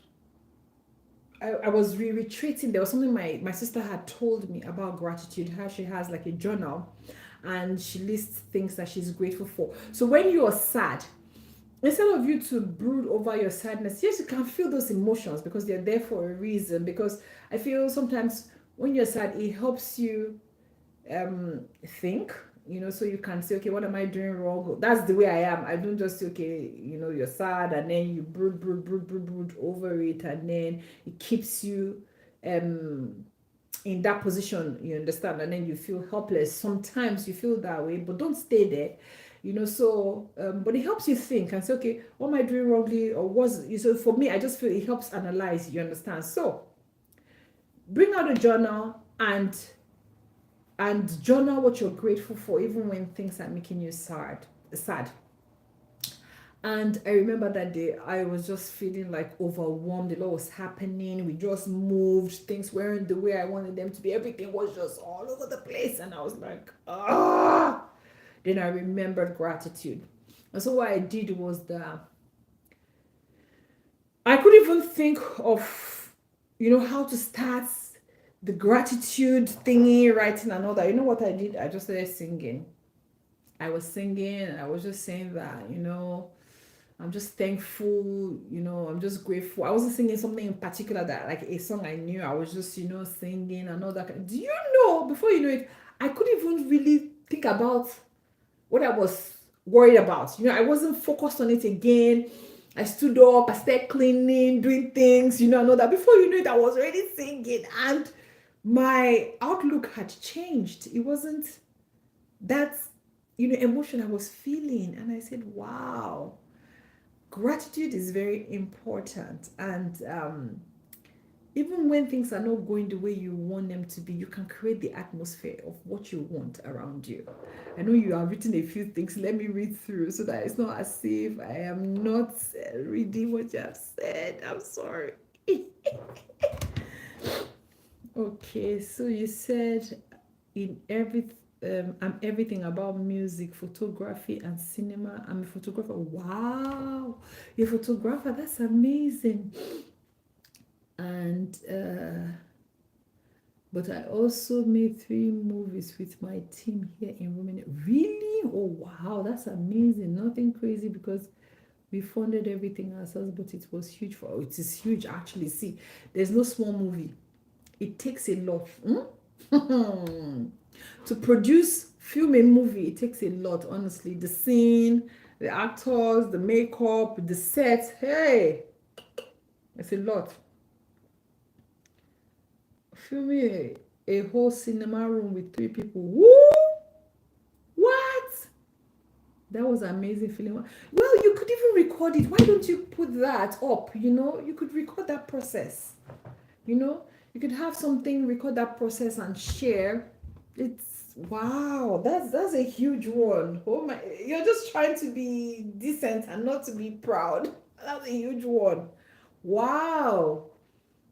retreating. There was something my sister had told me about gratitude, how she has like a journal and she lists things that she's grateful for. So when you're sad, instead of you to brood over your sadness, yes, you can feel those emotions because they're there for a reason. Because I feel sometimes when you're sad, it helps you think, so you can say, okay, what am I doing wrong? That's the way I am. I don't just say, okay, you're sad and then you brood over it, and then it keeps you in that position, you understand, and then you feel helpless. Sometimes you feel that way, but don't stay there, so but it helps you think and say, okay, what am I doing wrongly, or so for me, I just feel it helps analyze, you understand. So bring out a journal and journal what you're grateful for, even when things are making you sad. And I remember that day I was just feeling like overwhelmed. A lot was happening. We just moved. Things weren't the way I wanted them to be. Everything was just all over the place. And I was like, Then I remembered gratitude. And so what I did was that even think of, how to start the gratitude thingy, writing and all that. You know what I did? I just started singing. I was singing and I was just saying that, I'm just thankful, I'm just grateful. I wasn't singing something in particular that, like a song I knew. I was just, singing and all that. Do you know, before you know it, I couldn't even really think about what I was worried about. I wasn't focused on it again. I stood up, I started cleaning, doing things, and all that. Before you know it, I was already singing, and my outlook had changed. It wasn't that, emotion I was feeling. And I said, wow, gratitude is very important. And even when things are not going the way you want them to be, you can create the atmosphere of what you want around you. I know you have written a few things. Let me read through so that it's not as if I am not reading what you have said. I'm sorry. Okay, so you said in I'm everything about music, photography, and cinema. I'm a photographer. Wow, you're a photographer. That's amazing. And but I also made 3 movies with my team here in Romania. Really? Oh wow, that's amazing. Nothing crazy because we funded everything ourselves, but it was huge for. Oh, it is huge actually. See, there's no small movie. It takes a lot. To produce, film a movie, it takes a lot. Honestly, the scene, the actors, the makeup, the set. Hey, it's a lot. Filming a whole cinema room with 3 people. Woo! What? That was amazing feeling. Well, you could even record it. Why don't you put that up? You could record that process. You could have something, record that process and share. It's wow. That's a huge one. Oh my! You're just trying to be decent and not to be proud. That's a huge one. Wow.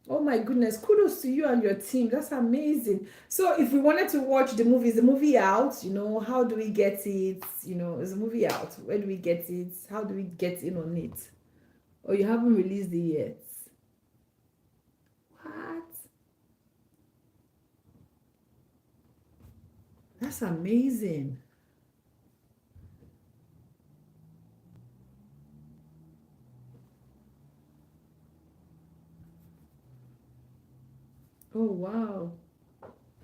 Oh my goodness, kudos to you and your team. That's amazing. So if we wanted to watch the movie, is the movie out? How do we get it? Is the movie out? Where do we get it? How do we get in on it? Or you haven't released it yet? What? That's amazing. Oh wow.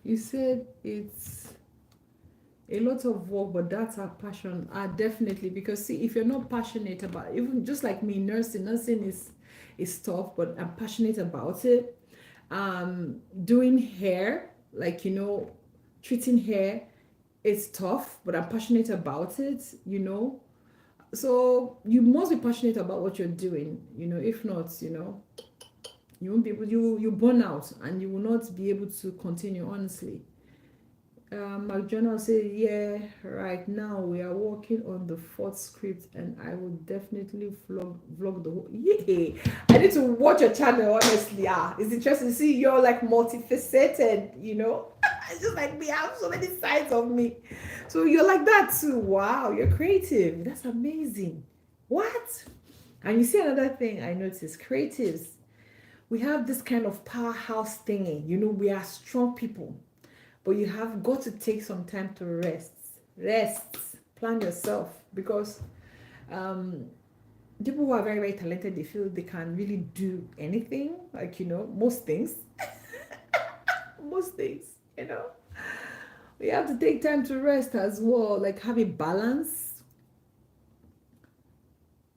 You said it's a lot of work, but that's our passion. Definitely, because see, if you're not passionate about, even just like me, nursing is tough, but I'm passionate about it. Doing hair, like treating hair, it's tough, but I'm passionate about it. So you must be passionate about what you're doing. If not, you won't be able, you burn out and you will not be able to continue, honestly. McDonald said, yeah, right now we are working on the 4th script and I will definitely vlog the whole. Yeah, I need to watch your channel, honestly. It's interesting to see you're like multifaceted. It's just like me, I have so many sides of me. So you're like that too. Wow, you're creative. That's amazing. What? And you see another thing I noticed, creatives, we have this kind of powerhouse thingy. We are strong people, but you have got to take some time to rest, plan yourself, because um people who are very, very talented, they feel they can really do anything, like most things. Most things you know we have to take time to rest as well, like have a balance.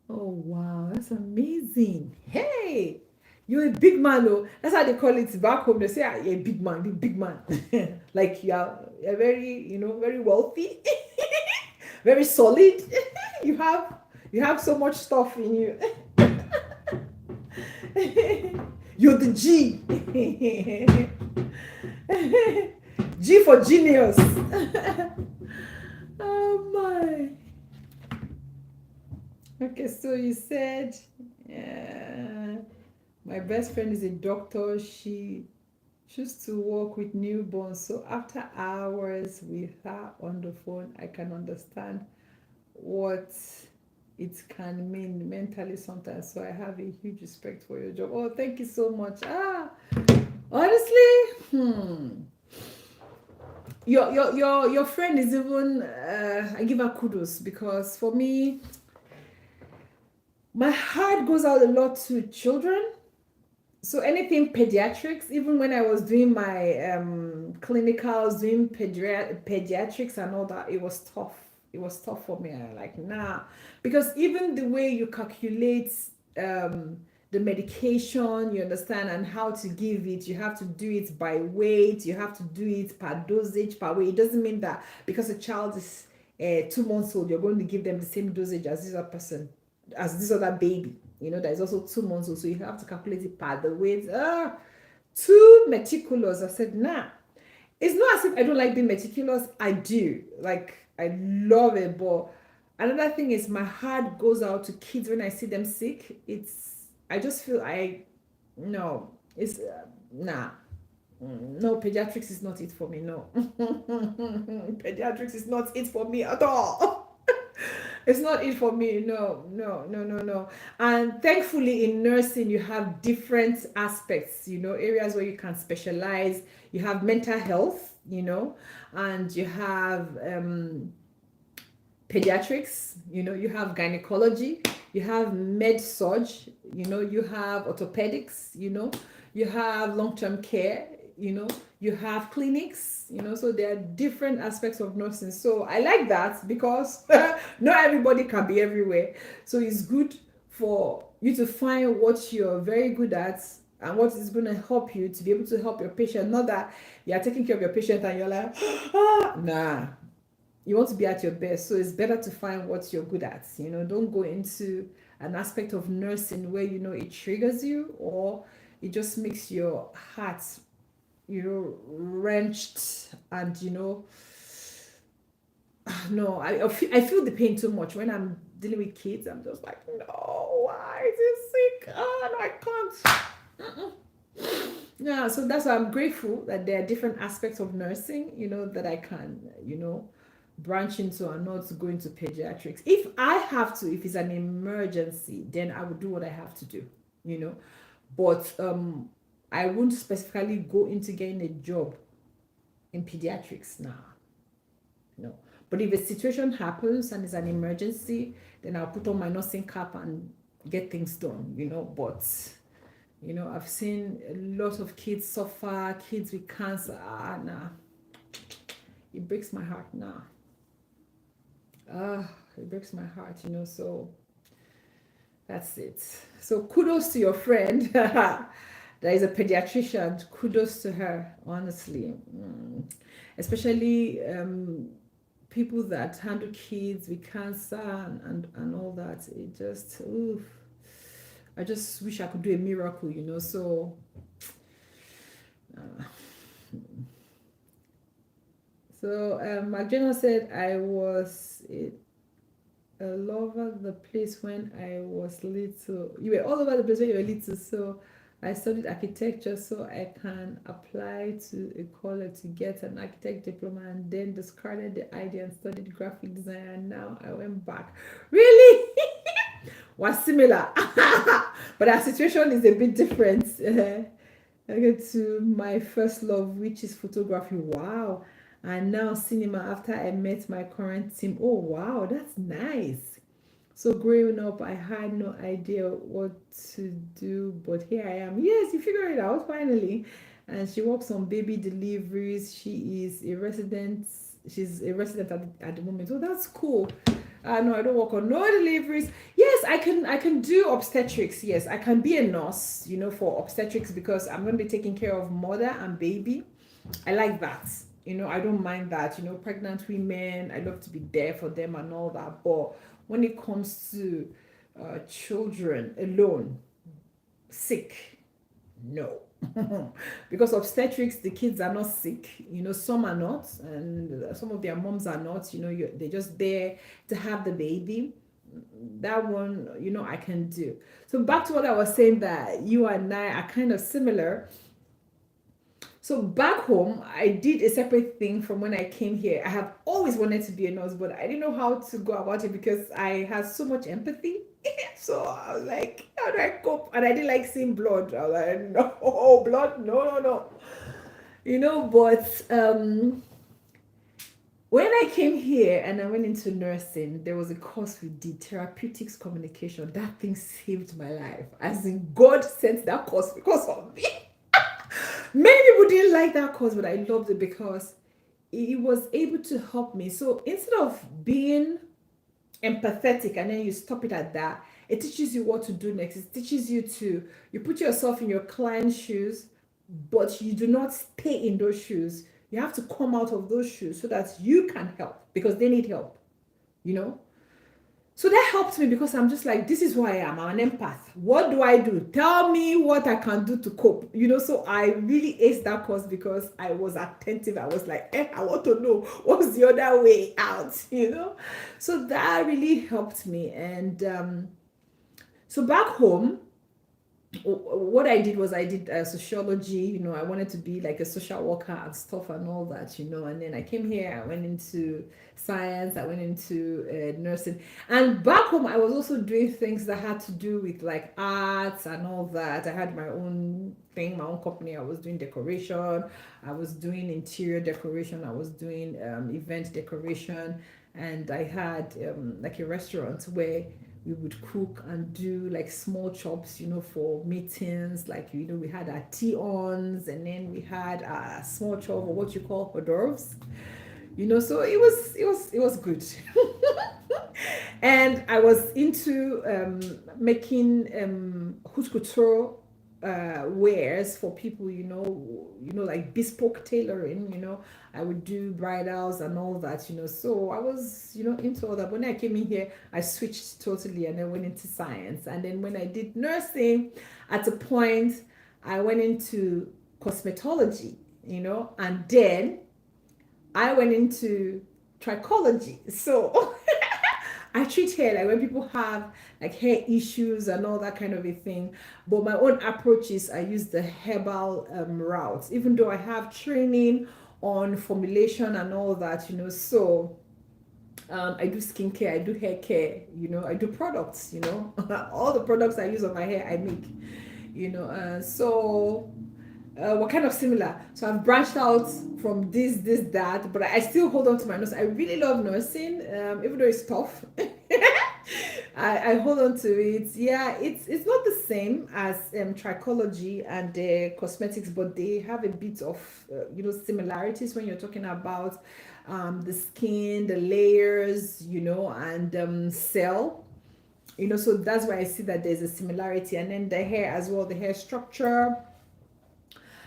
Oh wow, that's amazing. Hey, you're a big man. Oh, that's how they call it back home. They say, you're a big man, big man. Like you're very, very wealthy. Very solid. you have you have so much stuff in you. You're the G. G for genius. Oh my. Okay, so you said my best friend is a doctor. She choose to work with newborns. So after hours with her on the phone, I can understand what it can mean mentally sometimes. So I have a huge respect for your job. Oh, thank you so much. Honestly, your friend is even I give her kudos, because for me, my heart goes out a lot to children. So anything pediatrics, even when I was doing my clinicals, doing pediatrics and all that, it was tough. It was tough for me. I like, nah, because even the way you calculate um, the medication, you understand, and how to give it, you have to do it by weight. You have to do it per dosage, per weight. It doesn't mean that because a child is 2 months old, you're going to give them the same dosage as this other person, as this other baby, that is also 2 months old. So you have to calculate it per the weight. Too meticulous. I said, nah. It's not as if I don't like being meticulous. I do. Like, I love it. But another thing is, my heart goes out to kids when I see them sick. I just feel no, it's, nah. No, pediatrics is not it for me. No. Pediatrics is not it for me at all. It's not it for me. No, no, no, no, no. And thankfully, in nursing, you have different aspects, areas where you can specialize. You have mental health, and you have pediatrics, you have gynecology, you have med surg, you have orthopedics, you have long-term care, you have clinics, so there are different aspects of nursing. So I like that, because not everybody can be everywhere. So it's good for you to find what you're very good at and what is going to help you to be able to help your patient. Not that you're taking care of your patient and you're like, nah. You want to be at your best. So it's better to find what you're good at. Don't go into an aspect of nursing where it triggers you, or it just makes your heart wrenched, and no, I feel the pain too much when I'm dealing with kids. I'm just like, no, why is he sick? No, I can't. Yeah, so that's why I'm grateful that there are different aspects of nursing, that I can, branch into and not go into pediatrics. If I have to, if it's an emergency, then I would do what I have to do, but I won't specifically go into getting a job in pediatrics now. No. But if a situation happens and it's an emergency, then I'll put on my nursing cap and get things done, But, I've seen a lot of kids suffer, kids with cancer. Nah. It breaks my heart now. It breaks my heart, so that's it. So kudos to your friend. That is a pediatrician. Kudos to her, honestly. Especially people that handle kids with cancer and all that. It just, I just wish I could do a miracle, so Magdalena said, I was all over the place when I was little. You were all over the place when you were little, so I studied architecture so I can apply to a college to get an architect diploma, and then discarded the idea and studied graphic design, and now I went back. Really? Was similar. But our situation is a bit different. I get to my first love, which is photography. Wow. And now cinema after I met my current team. Oh, wow, that's nice. So growing up, I had no idea what to do, but here I am. Yes, you figure it out finally. And she works on baby deliveries. She's a resident at the moment. Oh, that's cool. No, I don't work on no deliveries. Yes, I can do obstetrics. Yes, I can be a nurse, for obstetrics, because I'm going to be taking care of mother and baby. I like that. I don't mind that. Pregnant women, I love to be there for them and all that. But when it comes to children alone, sick, no. Because obstetrics, the kids are not sick. Some are not, and some of their moms are not. They're just there to have the baby. That one, I can do. So back to what I was saying, that you and I are kind of similar. So back home, I did a separate thing from when I came here. I have always wanted to be a nurse, but I didn't know how to go about it because I had so much empathy. So I was like, how do I cope? And I didn't like seeing blood. I was like, no, blood, no, no, no. But when I came here and I went into nursing, there was a course we did, therapeutics communication. That thing saved my life. As in, God sent that course because of me. Many people didn't like that course, but I loved it because it was able to help me. So instead of being empathetic and then you stop it at that, it teaches you what to do next. It teaches you to you put yourself in your client's shoes, but you do not stay in those shoes. You have to come out of those shoes so that you can help because they need help, you know? So that helped me because I'm just like, this is who I am. I'm an empath. What do I do? Tell me what I can do to cope. So I really aced that course because I was attentive. I was like, I want to know what's the other way out. So that really helped me. And so back home, what I did was I did sociology. I wanted to be like a social worker and stuff and all that. And then I came here. I went into science. I went into nursing. And back home, I was also doing things that had to do with like arts and all that. I had my own thing, my own company. I was doing decoration. I was doing interior decoration. I was doing event decoration, and I had like a restaurant where we would cook and do like small chops, for meetings. Like, we had our tea ons, and then we had a small chop, or what you call hors d'oeuvres. So it was good. And I was into making haute couture wares for people, like bespoke tailoring. I would do bridals and all that. So I was, into all that. When I came in here, I switched totally and then went into science. And then when I did nursing, at a point, I went into cosmetology, and then I went into trichology. So I treat hair like when people have like hair issues and all that kind of a thing. But my own approach is I use the herbal route, even though I have training on formulation and all that. So I do skincare, I do hair care, I do products, all the products I use on my hair, I make, so we're kind of similar. So I've branched out from this, that, but I still hold on to my nurse. I really love nursing, even though it's tough. I hold on to it. Yeah, it's not the same as trichology and cosmetics, but they have a bit of similarities when you're talking about the skin, the layers, and cell. So that's why I see that there's a similarity. And then the hair as well, the hair structure,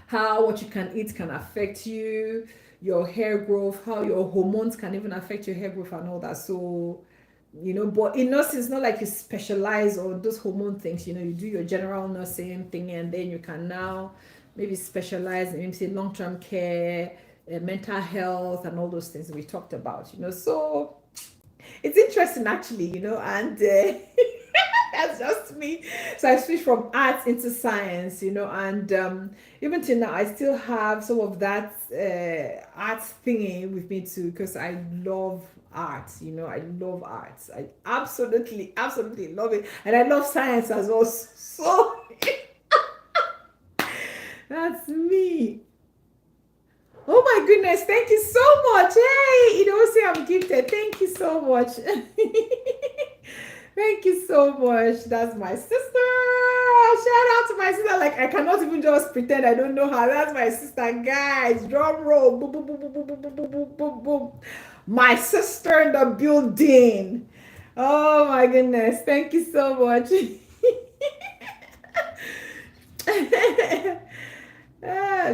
how what you can eat can affect you, your hair growth, how your hormones can even affect your hair growth and all that. So, but in nursing, it's not like you specialize on those hormone things. You do your general nursing thing, and then you can now maybe specialize in, maybe say, long-term care, mental health, and all those things we talked about. So it's interesting actually, and that's just me. So I switched from arts into science, and even till now, I still have some of that art thingy with me too, because I love art. I love arts. I absolutely, absolutely love it, and I love science as well. So that's me. Oh my goodness, thank you so much. Hey, say I'm gifted. Thank you so much. Thank you so much. That's my sister. Shout out to my sister. Like, I cannot even just pretend I don't know her. That's my sister, guys. Drum roll. Boom, boom, boom, boom, boom, boom, boom, boom, boom, boom. My sister in the building. Oh my goodness. Thank you so much.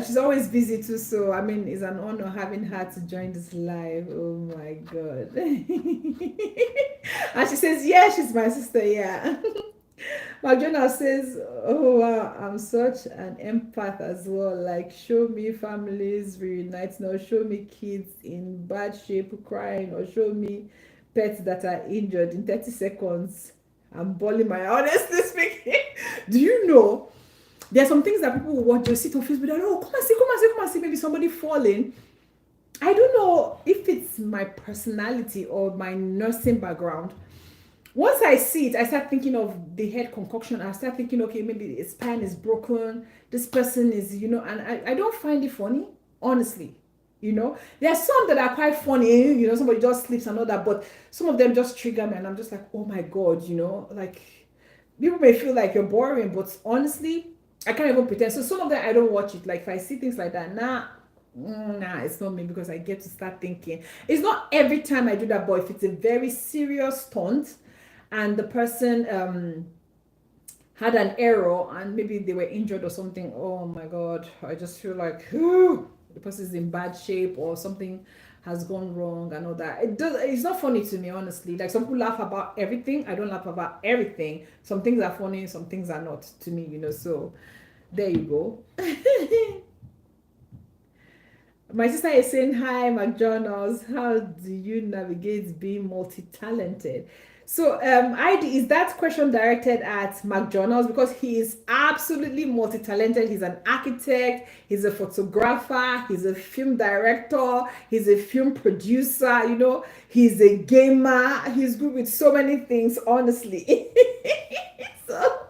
She's always busy too, so I mean, it's an honor having her to join this live. Oh my god. And she says, yeah, she's my sister, yeah. Marjona says, oh wow, I'm such an empath as well. Like, show me families reuniting, or show me kids in bad shape crying, or show me pets that are injured in 30 seconds. I'm bawling my honestly speaking. Do you know There are some things that people will watch, they'll sit on Facebook, they're like, oh, come and see, come and see, come and see, maybe somebody falling. I don't know if it's my personality or my nursing background. Once I see it, I start thinking of the head concoction. I start thinking, okay, maybe his spine is broken. This person is, and I don't find it funny, honestly. There are some that are quite funny, somebody just sleeps and all that, but some of them just trigger me, and I'm just like, oh my God, like people may feel like you're boring, but honestly, I can't even pretend. So some of them I don't watch it. Like if I see things like that, nah, it's not me, because I get to start thinking. It's not every time I do that, but if it's a very serious stunt and the person had an error and maybe they were injured or something, oh my God, I just feel like whew, the person is in bad shape or something has gone wrong and all that. It's not funny to me, honestly. Like some people laugh about everything. I don't laugh about everything. Some things are funny, some things are not to me, so there you go. My sister is saying, hi, McDonald's. How do you navigate being multi-talented? So, ID, is that question directed at McDonald's? Because he is absolutely multi-talented. He's an architect, he's a photographer, he's a film director, he's a film producer, he's a gamer, he's good with so many things, honestly. So,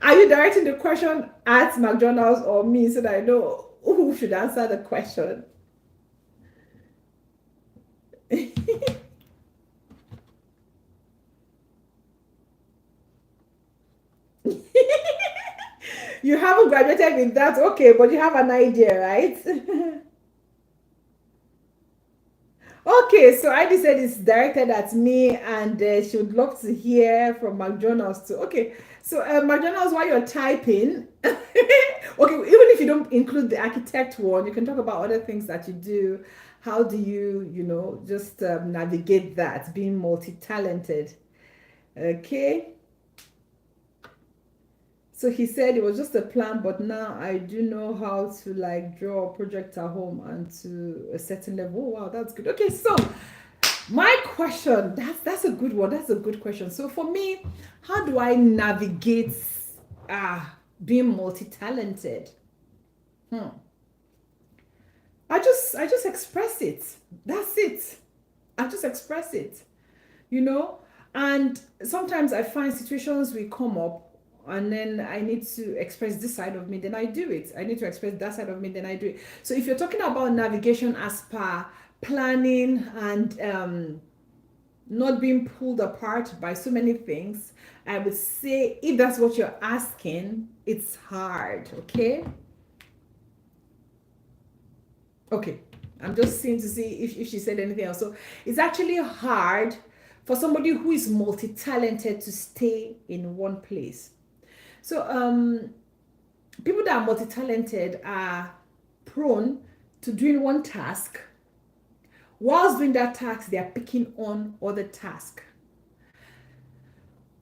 are you directing the question at McDonald's or me, so that I know who should answer the question? You haven't graduated with that, okay, but you have an idea, right? Okay, so I said it's directed at me, and she would love to hear from McDonald's too. Okay, so McDonald's, while you're typing, okay, even if you don't include the architect one, you can talk about other things that you do. How do you, just navigate that, being multi-talented? Okay. So he said it was just a plan, but now I do know how to like draw a project at home and to a certain level. Oh, wow, that's good. Okay, so my question, that's a good one. That's a good question. So for me, how do I navigate being multi-talented? I just express it. That's it. I just express it. And sometimes I find situations will come up, and then I need to express this side of me, then I do it. I need to express that side of me, then I do it. So if you're talking about navigation as per planning and not being pulled apart by so many things, I would say if that's what you're asking, it's hard, okay? Okay, I'm just seeing to see if she said anything else. So it's actually hard for somebody who is multi-talented to stay in one place. So people that are multi-talented are prone to doing one task. Whilst doing that task, they are picking on other tasks.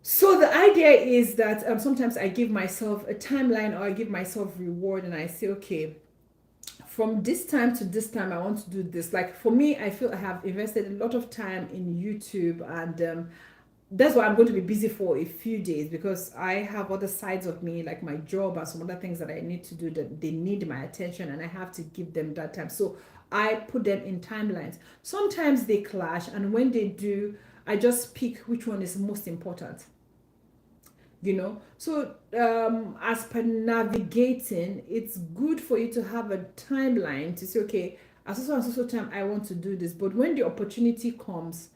So the idea is that sometimes I give myself a timeline, or I give myself reward, and I say, okay, from this time to this time, I want to do this. Like for me, I feel I have invested a lot of time in YouTube, and that's why I'm going to be busy for a few days, because I have other sides of me, like my job and some other things that I need to do that they need my attention, and I have to give them that time. So I put them in timelines. Sometimes they clash, and when they do, I just pick which one is most important. So as per navigating, it's good for you to have a timeline to say, okay, at so and so time I want to do this, but when the opportunity comes,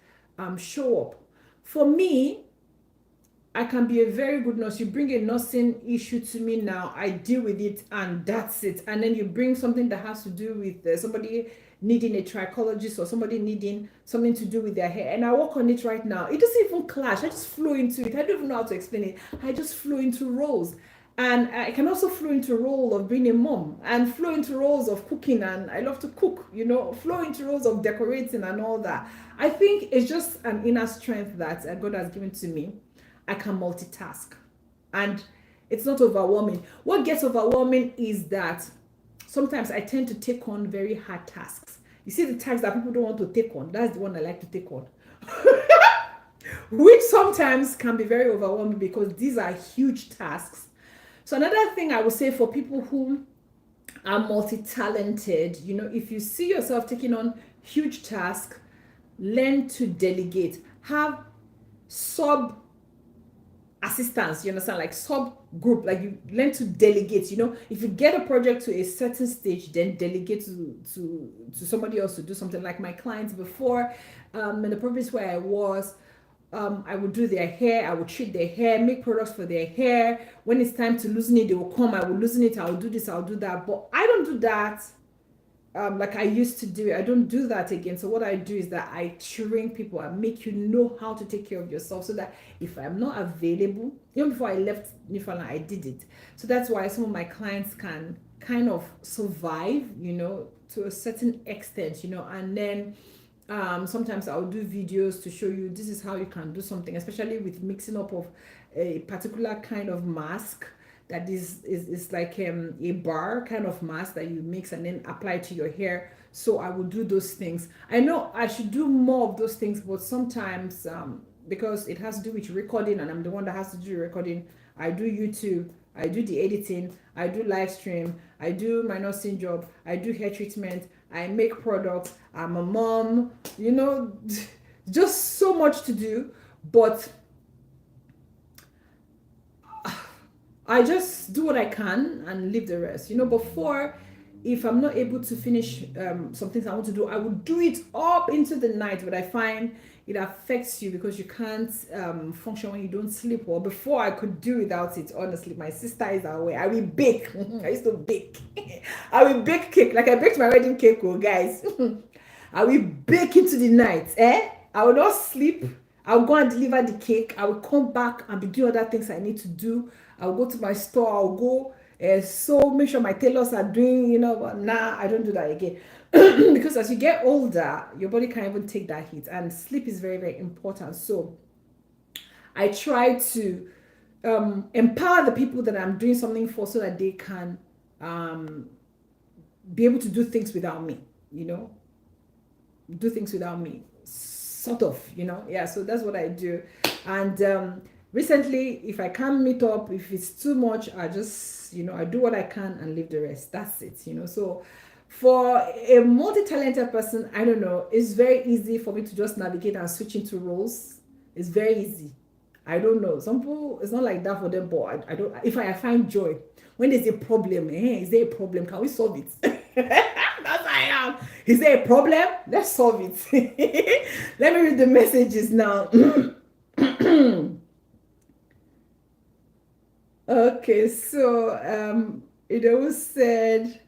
show up. For me, I can be a very good nurse. You bring a nursing issue to me now, I deal with it, and that's it. And then you bring something that has to do with somebody needing a trichologist, or somebody needing something to do with their hair, and I work on it right now. It doesn't even clash. I just flow into it. I don't even know how to explain it. I just flow into roles. And I can also flow into role of being a mom, and flow into roles of cooking, and I love to cook, flow into roles of decorating and all that. I think it's just an inner strength that God has given to me. I can multitask, and it's not overwhelming. What gets overwhelming is that sometimes I tend to take on very hard tasks. You see, the tasks that people don't want to take on, that's the one I like to take on. Which sometimes can be very overwhelming, because these are huge tasks. So another thing I would say for people who are multi-talented, if you see yourself taking on huge tasks, learn to delegate. Have sub assistance, you understand, like sub group, like you learn to delegate. If you get a project to a certain stage, then delegate to somebody else to do something. Like my clients before, in the province where I was, I would do their hair, I would treat their hair, make products for their hair. When it's time to loosen it, they will come, I will loosen it, I'll do this, I'll do that. But I don't do that like I used to do it. I don't do that again. So what I do is that I train people. I make you know how to take care of yourself, so that if I'm not available, even before I left Newfoundland, I did it. So that's why some of my clients can kind of survive, to a certain extent, and then sometimes I'll do videos to show you this is how you can do something, especially with mixing up of a particular kind of mask that is like a bar kind of mask that you mix and then apply to your hair. So I will do those things. I know I should do more of those things, but sometimes because it has to do with recording and I'm the one that has to do the recording, I do YouTube, I do the editing, I do live stream, I do my nursing job, I do hair treatment, I make products, I'm a mom, just so much to do. But I just do what I can and leave the rest. Before, if I'm not able to finish some things I want to do, I will do it up into the night. But I find it affects you because you can't function when you don't sleep. Or before, I could do without it, honestly. My sister is away. I will bake. I used to bake. I will bake cake. Like I baked my wedding cake, oh, guys. I will bake into the night. I will not sleep. I'll go and deliver the cake. I will come back and be doing other things I need to do. I'll go to my store. I'll go so make sure my tailors are doing, but nah, I don't do that again. Because as you get older, your body can't even take that heat. And sleep is very, very important. So I try to empower the people that I'm doing something for so that they can be able to do things without me, do things without me. Sort of, yeah, so that's what I do. And recently, if I can't meet up, if it's too much, I just, I do what I can and leave the rest. That's it. So for a multi-talented person, I don't know, it's very easy for me to just navigate and switch into roles. It's very easy. I don't know, some people, it's not like that for them, but I don't, if I find joy when there's a problem. Is there a problem, can we solve it? That's how I am. Is there a problem? Let's solve it. Let me read the messages now. Okay, so it always said,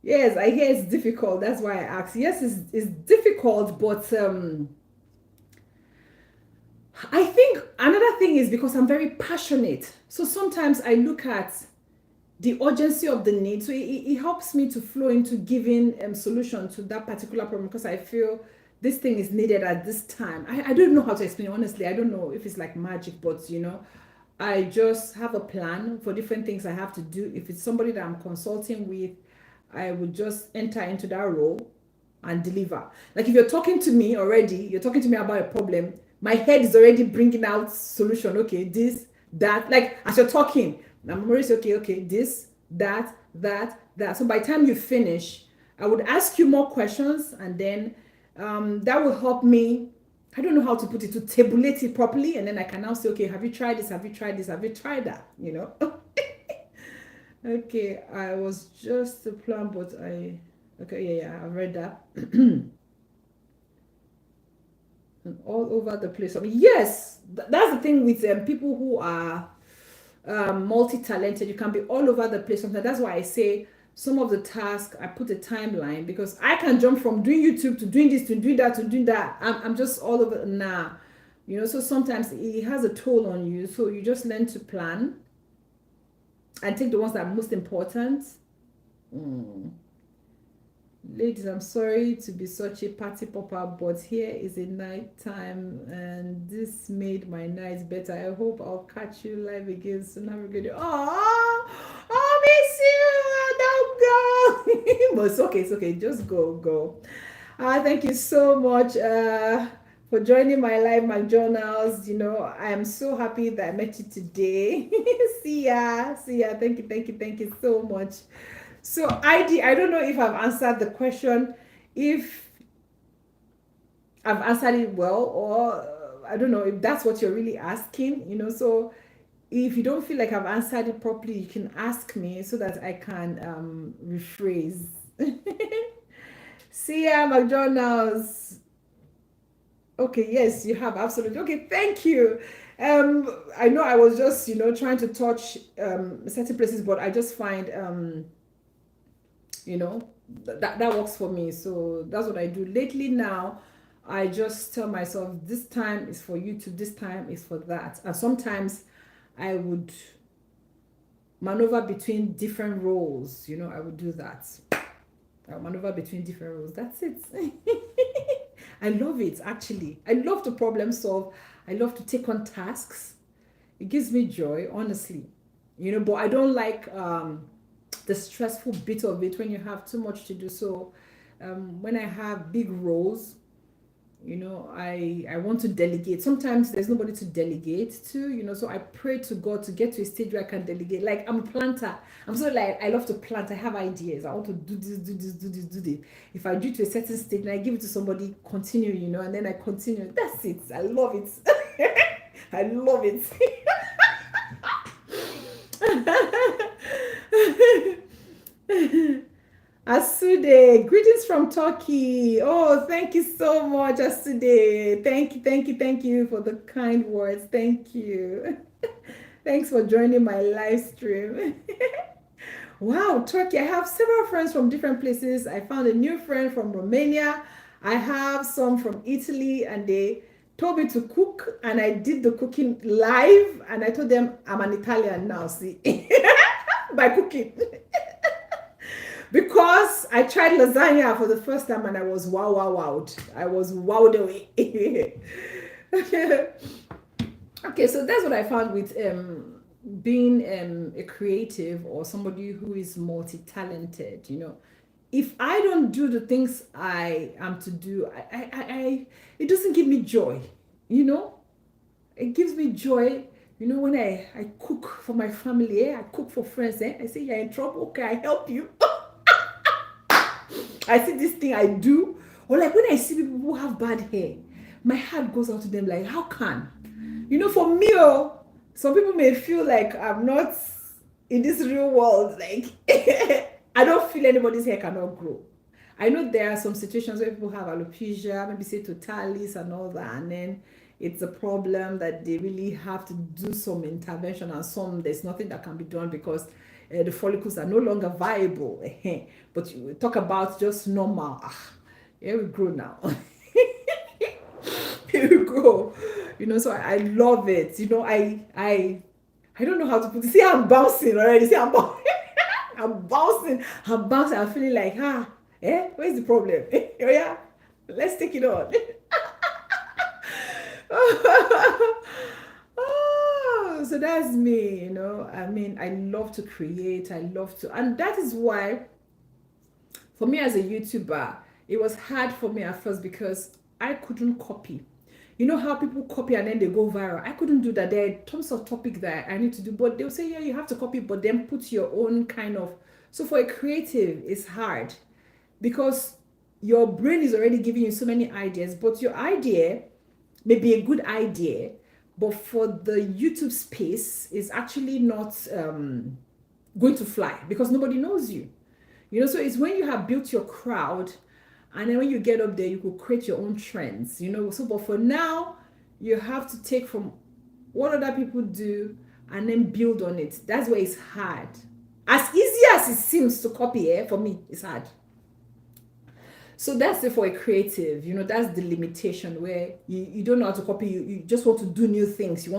yes, I hear it's difficult. That's why I asked. Yes, it's difficult, but I think another thing is because I'm very passionate. So sometimes I look at the urgency of the need. So it helps me to flow into giving solution to that particular problem because I feel this thing is needed at this time. I don't know how to explain it, honestly. I don't know if it's like magic, but I just have a plan for different things I have to do. If it's somebody that I'm consulting with, I would just enter into that role and deliver. Like if you're talking to me already, you're talking to me about a problem, my head is already bringing out solution. Okay, this, that. Like as you're talking, I'm already okay, this, that. So by the time you finish, I would ask you more questions, and then that will help me. I don't know how to put it, to tabulate it properly, and then I can now say, okay, have you tried this? Have you tried this? Have you tried that? Okay, I was just a plan, but okay, yeah, I've read that. All over the place. I mean, yes, that's the thing with people who are multi-talented. You can be all over the place. Sometimes that's why I say some of the tasks I put a timeline, because I can jump from doing YouTube to doing this to doing that to doing that. I'm just all over now. So sometimes it has a toll on you. So you just learn to plan and take the ones that are most important. Ladies, I'm sorry to be such a party popper, but here is a night time and this made my night better. I hope I'll catch you live again soon. Have a good day. Oh, miss you. Don't go. But it's okay. Just go. Thank you so much for joining my live McDonald's. You know, I am so happy that I met you today. See ya. See ya. Thank you. Thank you. Thank you so much. So, I don't know if I've answered the question, if I've answered it well, or I don't know if that's what you're really asking, you know. So, if you don't feel like I've answered it properly, you can ask me so that I can rephrase. See ya, McDonald's. Okay, yes, you have absolutely. Okay, thank you. I know I was just, trying to touch certain places, but I just find you know, that works for me. So that's what I do. Lately now, I just tell myself this time is for YouTube, this time is for that. And sometimes I would maneuver between different roles, I would do that. I'll maneuver between different roles. That's it. I love it, actually. I love to problem solve. I love to take on tasks. It gives me joy, honestly. But I don't like the stressful bit of it when you have too much to do. So when I have big roles, I want to delegate. Sometimes there's nobody to delegate to, so I pray to God to get to a stage where I can delegate. Like, I'm a planter. I'm so, like, I love to plant. I have ideas. I want to do this, do this, do this, do this. If I do to a certain stage and I give it to somebody, continue, and then I continue. That's it. I love it. I love it. Asude, greetings from Turkey. Oh, thank you so much, Asude. Thank you, thank you, thank you for the kind words. Thank you. Thanks for joining my live stream. Wow, Turkey. I have several friends from different places. I found a new friend from Romania. I have some from Italy, and they told me to cook, and I did the cooking live, and I told them I'm an Italian now, see, by cooking. Because I tried lasagna for the first time and I was wowed. I was wowed away. Okay, so that's what I found with being a creative or somebody who is multi-talented. If I don't do the things I am to do, it doesn't give me joy. It gives me joy. When I cook for my family, I cook for friends, I say, you're in trouble, okay, I help you. I see this thing I do, or like when I see people who have bad hair, my heart goes out to them like, how can? For me, some people may feel like I'm not in this real world. Like, I don't feel anybody's hair cannot grow. I know there are some situations where people have alopecia, maybe say totalis and all that, and then it's a problem that they really have to do some intervention, and some there's nothing that can be done because the follicles are no longer viable. But you talk about just normal. Here we grow now. Here we go. So I love it. I don't know how to put it. See, I'm bouncing already. See, I'm bouncing. I'm bouncing. I'm feeling like, where's the problem? Oh yeah, let's take it on. So that's me. I love to create. I love to, and that is why, for me as a YouTuber, it was hard for me at first because I couldn't copy. How people copy and then they go viral. I couldn't do that. There are tons of topics that I need to do, but they'll say, yeah, you have to copy, but then put your own kind of. So for a creative, it's hard because your brain is already giving you so many ideas, but your idea may be a good idea, but for the YouTube space, is actually not going to fly because nobody knows you. So it's when you have built your crowd, and then when you get up there, you could create your own trends. So but for now, you have to take from what other people do and then build on it. That's where it's hard. As easy as it seems to copy, for me, it's hard. So that's it for a creative. That's the limitation where you don't know how to copy. You just want to do new things. You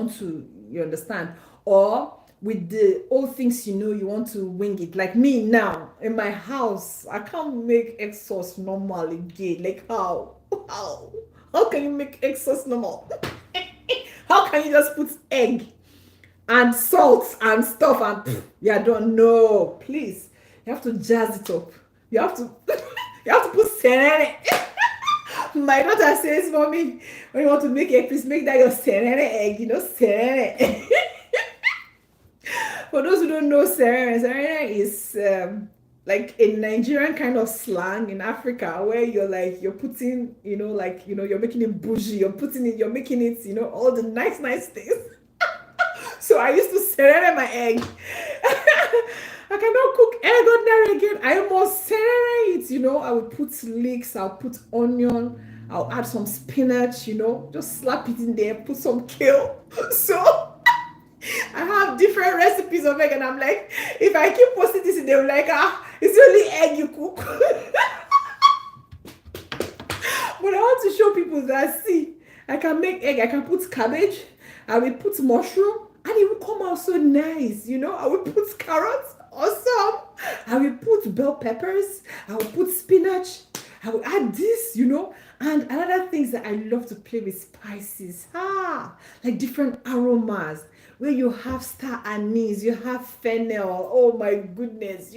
understand? Or with the old things, you want to wing it. Like me now, in my house, I can't make egg sauce normal again. Like how? How can you make egg sauce normal? How can you just put egg and salt and stuff and I don't know. Please, you have to jazz it up. You have to put serene. My daughter says, "Mommy, when you want to make egg, please make that your serene egg, serene." For those who don't know, serene is like a Nigerian kind of slang in Africa where you're putting, you're making it bougie, you're making it, all the nice things. So I used to serene my egg. I cannot cook egg ordinary again. I must serene it, I will put leeks, I'll put onion, I'll add some spinach, just slap it in there, put some kale. So I have different recipes of egg, and I'm like, if I keep posting this, they'll be like, it's only egg you cook. But I want to show people that, see, I can make egg, I can put cabbage, I will put mushroom, and it will come out so nice, I will put carrots, awesome. I will put bell peppers, I will put spinach, I will add this, and another things that I love to play with spices, like different aromas, where you have star anise, you have fennel, oh my goodness,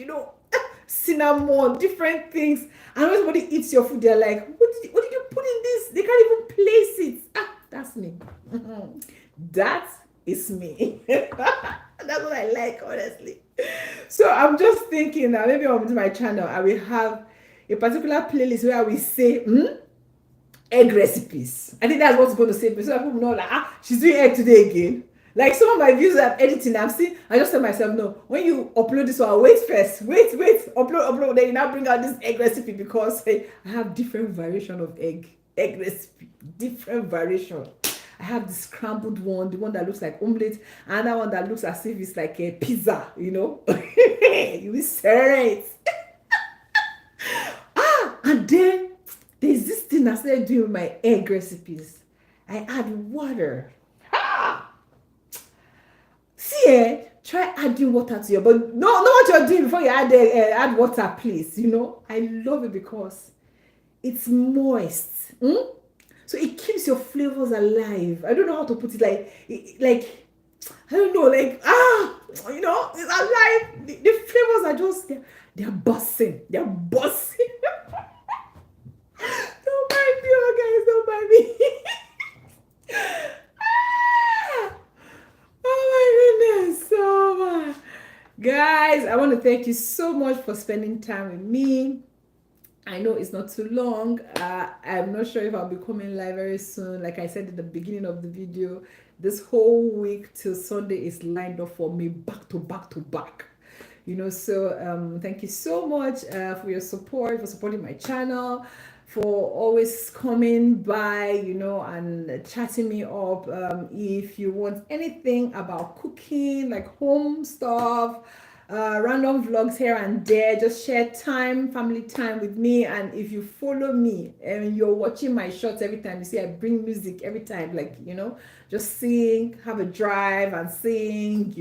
cinnamon, different things. And when somebody eats your food, they're like, what did you put in this? They can't even place it. That's me. That is me. That's what I like, honestly. So I'm just thinking that maybe on my channel, I will have a particular playlist where I will say, egg recipes. I think that's what's going to say. So people know, like, she's doing egg today again. Like some of my views I'm editing, I just tell myself, no, when you upload this one, wait first, wait, upload, then you now bring out this egg recipe, because I have different variation of egg recipe, different variation. I have the scrambled one, the one that looks like omelette, and that one that looks as if it's like a pizza, You will serve it. And then there's this thing I started doing with my egg recipes. I add water. See, try adding water to your, but know what you're doing before you add water, please. I love it because it's moist. So it keeps your flavors alive. I don't know how to put it, like I don't know, it's alive. The flavors are just, they're buzzing. They're buzzing. Don't mind me, guys. Don't mind me. Oh my goodness. So much. Guys, I want to thank you so much for spending time with me. I know it's not too long. I'm not sure if I'll be coming live very soon. Like I said at the beginning of the video, this whole week till Sunday is lined up for me back to back. So thank you so much for your support, for supporting my channel, for always coming by, and chatting me up. If you want anything about cooking, like home stuff, random vlogs here and there, just share family time with me. And if you follow me and you're watching my shots every time, you see I bring music every time, just sing, have a drive and sing,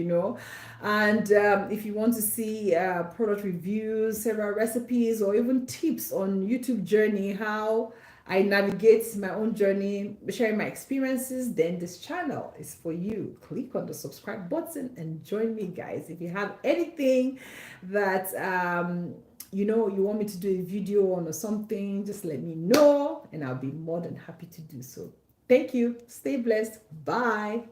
and if you want to see product reviews, several recipes, or even tips on YouTube journey, how I navigate my own journey, sharing my experiences, then this channel is for you. Click on the subscribe button and join me, guys. If you have anything that you want me to do a video on or something, just let me know and I'll be more than happy to do so. Thank you. Stay blessed. Bye.